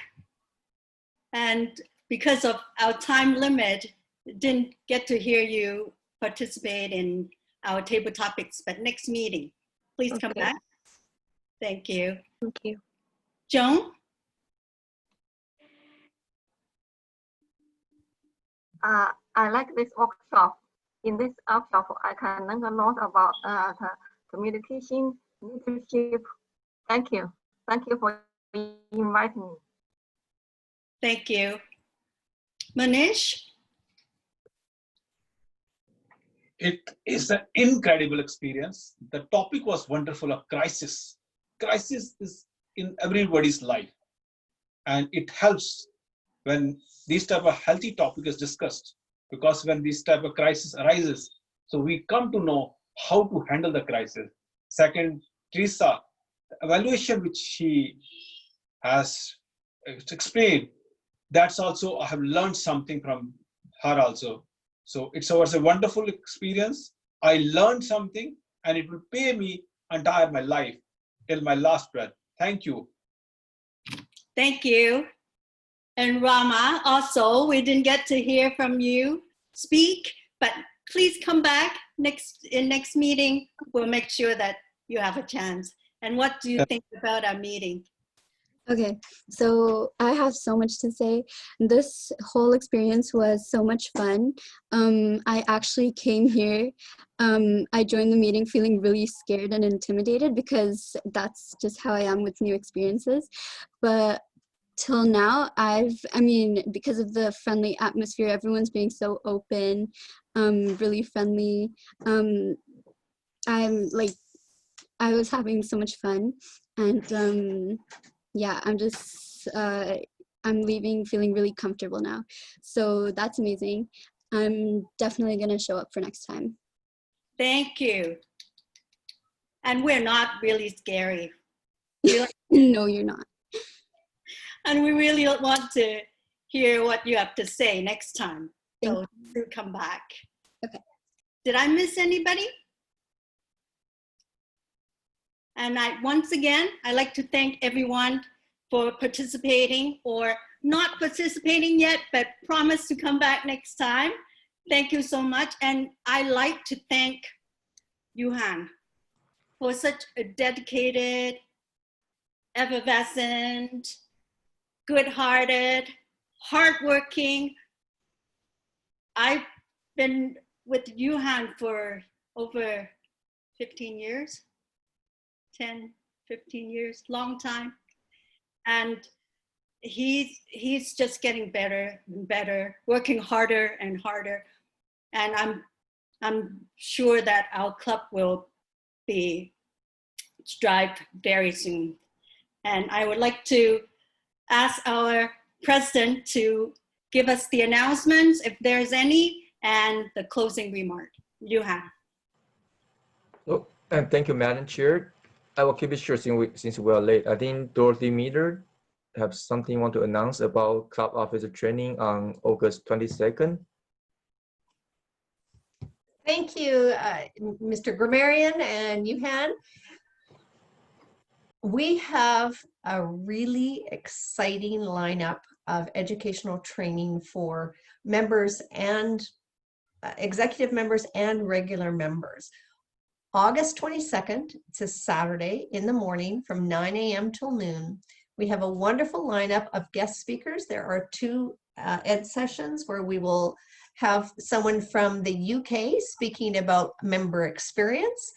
[SPEAKER 1] And because of our time limit, didn't get to hear you participate in our table topics, but next meeting, please come back. Thank you.
[SPEAKER 9] Thank you.
[SPEAKER 1] Joan?
[SPEAKER 3] I like this workshop. In this workshop, I can learn a lot about the communication, leadership. Thank you. Thank you for inviting me.
[SPEAKER 1] Thank you. Manish?
[SPEAKER 10] It is an incredible experience. The topic was wonderful of crisis. Crisis is in everybody's life. And it helps when this type of healthy topic is discussed, because when this type of crisis arises, so we come to know how to handle the crisis. Second, Teresa, the evaluation which she has explained, that's also, I have learned something from her also. So it was a wonderful experience. I learned something and it will pay me entire my life till my last breath. Thank you.
[SPEAKER 1] Thank you. And Rama, also, we didn't get to hear from you speak, but please come back next meeting. We'll make sure that you have a chance. And what do you think about our meeting?
[SPEAKER 8] Okay, so I have so much to say. This whole experience was so much fun. I actually came here. I joined the meeting feeling really scared and intimidated because that's just how I am with new experiences. But till now, I mean, because of the friendly atmosphere, everyone's being so open, really friendly. I was having so much fun, and yeah, I'm leaving feeling really comfortable now. So that's amazing. I'm definitely gonna show up for next time.
[SPEAKER 1] Thank you. And we're not really scary.
[SPEAKER 8] No, you're not.
[SPEAKER 1] And we really want to hear what you have to say next time. So do come back.
[SPEAKER 8] Okay.
[SPEAKER 1] Did I miss anybody? And once again, I'd like to thank everyone for participating or not participating yet, but promise to come back next time. Thank you so much. And I'd like to thank Yuhan for such a dedicated, effervescent, good-hearted, hardworking. I've been with Yuhan for over 15 years. 10, 15 years, long time. And he's just getting better and better, working harder and harder. And I'm sure that our club will be strive very soon. And I would like to ask our president to give us the announcements, if there's any, and the closing remark. Yuhan.
[SPEAKER 11] Oh, and thank you, Madam Chair. I will keep it short since we are late. I think Dorothy Meter have something want to announce about club officer training on August 22nd.
[SPEAKER 2] Thank you, Mr. Grammarian and Yuhan. We have a really exciting lineup of educational training for members and executive members and regular members. August 22nd, it's a Saturday in the morning from 9 a.m. till noon. We have a wonderful lineup of guest speakers. There are two ed sessions where we will have someone from the UK speaking about member experience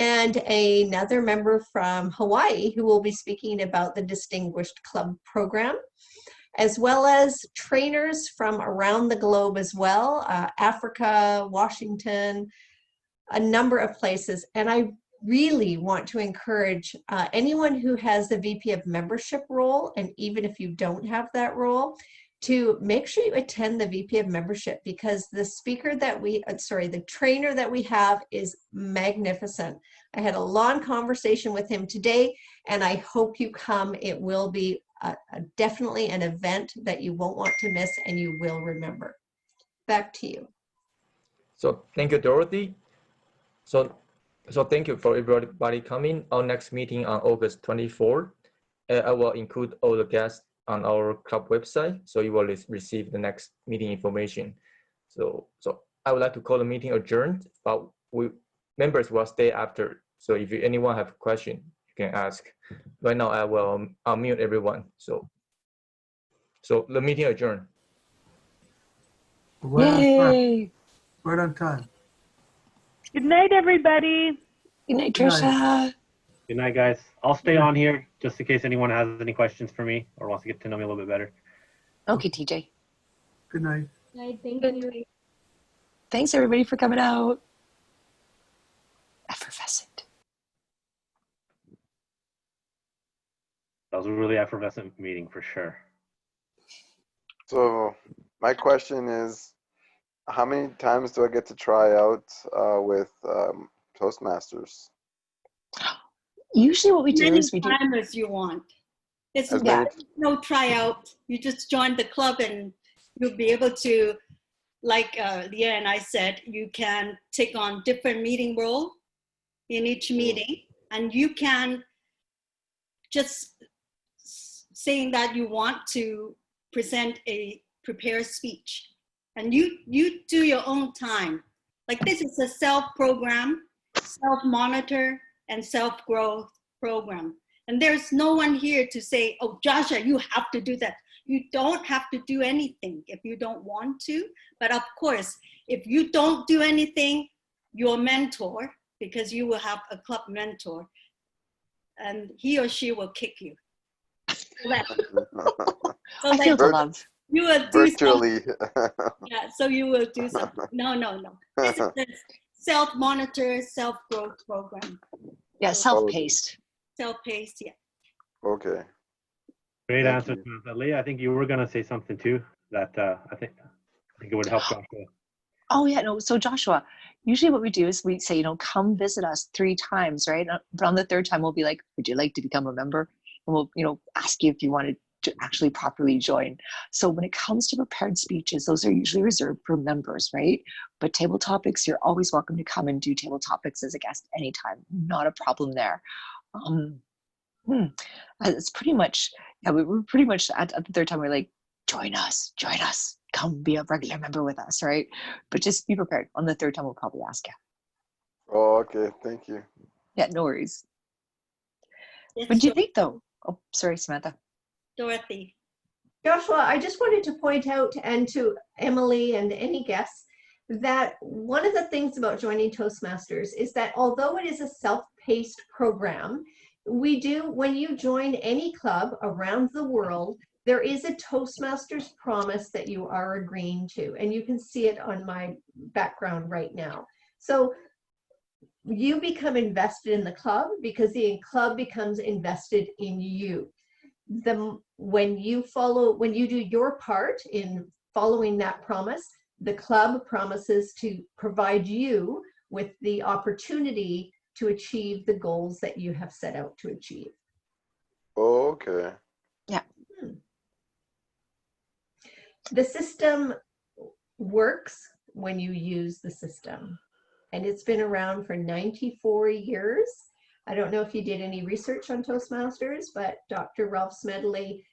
[SPEAKER 2] and another member from Hawaii who will be speaking about the Distinguished Club program, as well as trainers from around the globe as well, Africa, Washington, a number of places. And I really want to encourage anyone who has the VP of membership role, and even if you don't have that role, to make sure you attend the VP of membership, because the speaker that the trainer that we have is magnificent. I had a long conversation with him today, and I hope you come. It will be definitely an event that you won't want to miss and you will remember. Back to you.
[SPEAKER 11] So thank you, Dorothy. So thank you for everybody coming. Our next meeting on August 24th. I will include all the guests on our club website, so you will receive the next meeting information. So I would like to call the meeting adjourned, but members will stay after. So if anyone have a question, you can ask. Right now, I will unmute everyone. So the meeting adjourned.
[SPEAKER 12] Right on time.
[SPEAKER 5] Good night, everybody.
[SPEAKER 13] Good night,
[SPEAKER 12] Good night.
[SPEAKER 13] Trisha.
[SPEAKER 7] Good night, guys. I'll stay on here just in case anyone has any questions for me or wants to get to know me a little bit better.
[SPEAKER 13] Okay, TJ.
[SPEAKER 12] Good night.
[SPEAKER 6] Thank you.
[SPEAKER 13] Thanks, everybody, for coming out. Effervescent.
[SPEAKER 7] That was a really effervescent meeting for sure.
[SPEAKER 4] So my question is, how many times do I get to try out with Toastmasters?
[SPEAKER 13] Usually what we do
[SPEAKER 1] Many
[SPEAKER 13] is we do,
[SPEAKER 1] time as you want. It's
[SPEAKER 4] As
[SPEAKER 1] no,
[SPEAKER 4] many-
[SPEAKER 1] no tryout. You just join the club and you'll be able to, like Leah and I said, you can take on different meeting role in each meeting, and you can just saying that you want to present a prepared speech, and you do your own time. Like this is a self-program, self-monitor, and self-growth program. And there's no one here to say, oh, Joshua, you have to do that. You don't have to do anything if you don't want to. But of course, if you don't do anything, your mentor, because you will have a club mentor, and he or she will kick you. So
[SPEAKER 13] I feel the love.
[SPEAKER 1] You will do
[SPEAKER 4] virtually.
[SPEAKER 1] yeah, so you will do something. No. This is the self-monitor, self-growth program.
[SPEAKER 13] Yeah, self-paced.
[SPEAKER 1] Self-paced, yeah.
[SPEAKER 4] Okay.
[SPEAKER 7] Great
[SPEAKER 4] Thank
[SPEAKER 7] answer,
[SPEAKER 4] you.
[SPEAKER 7] Samantha. Leah, I think you were going to say something too that I think it would help Joshua.
[SPEAKER 13] Oh yeah, no. So Joshua, usually what we do is we say, you know, come visit us 3 times, right? But on the 3rd time, we'll be like, would you like to become a member? And we'll, you know, ask you if you wanted to actually properly join. So when it comes to prepared speeches, those are usually reserved for members, right? But table topics, you're always welcome to come and do table topics as a guest anytime. Not a problem there. It's pretty much, yeah, we were pretty much at the 3rd time, we're like, join us, come be a regular member with us, right? But just be prepared. On the 3rd time, we'll probably ask you.
[SPEAKER 4] Oh, okay. Thank you.
[SPEAKER 13] Yeah, no worries.
[SPEAKER 1] Yes,
[SPEAKER 13] What do you think though? Oh, sorry, Samantha.
[SPEAKER 1] Dorothy.
[SPEAKER 2] Joshua, I just wanted to point out, and to Emily and any guests, that one of the things about joining Toastmasters is that although it is a self-paced program, we do, when you join any club around the world, there is a Toastmasters promise that you are agreeing to, and you can see it on my background right now. So you become invested in the club because the club becomes invested in you. When you do your part in following that promise, the club promises to provide you with the opportunity to achieve the goals that you have set out to achieve.
[SPEAKER 4] Oh, okay.
[SPEAKER 13] Yeah.
[SPEAKER 2] The system works when you use the system, and it's been around for 94 years. I don't know if you did any research on Toastmasters, but Dr. Ralph Smedley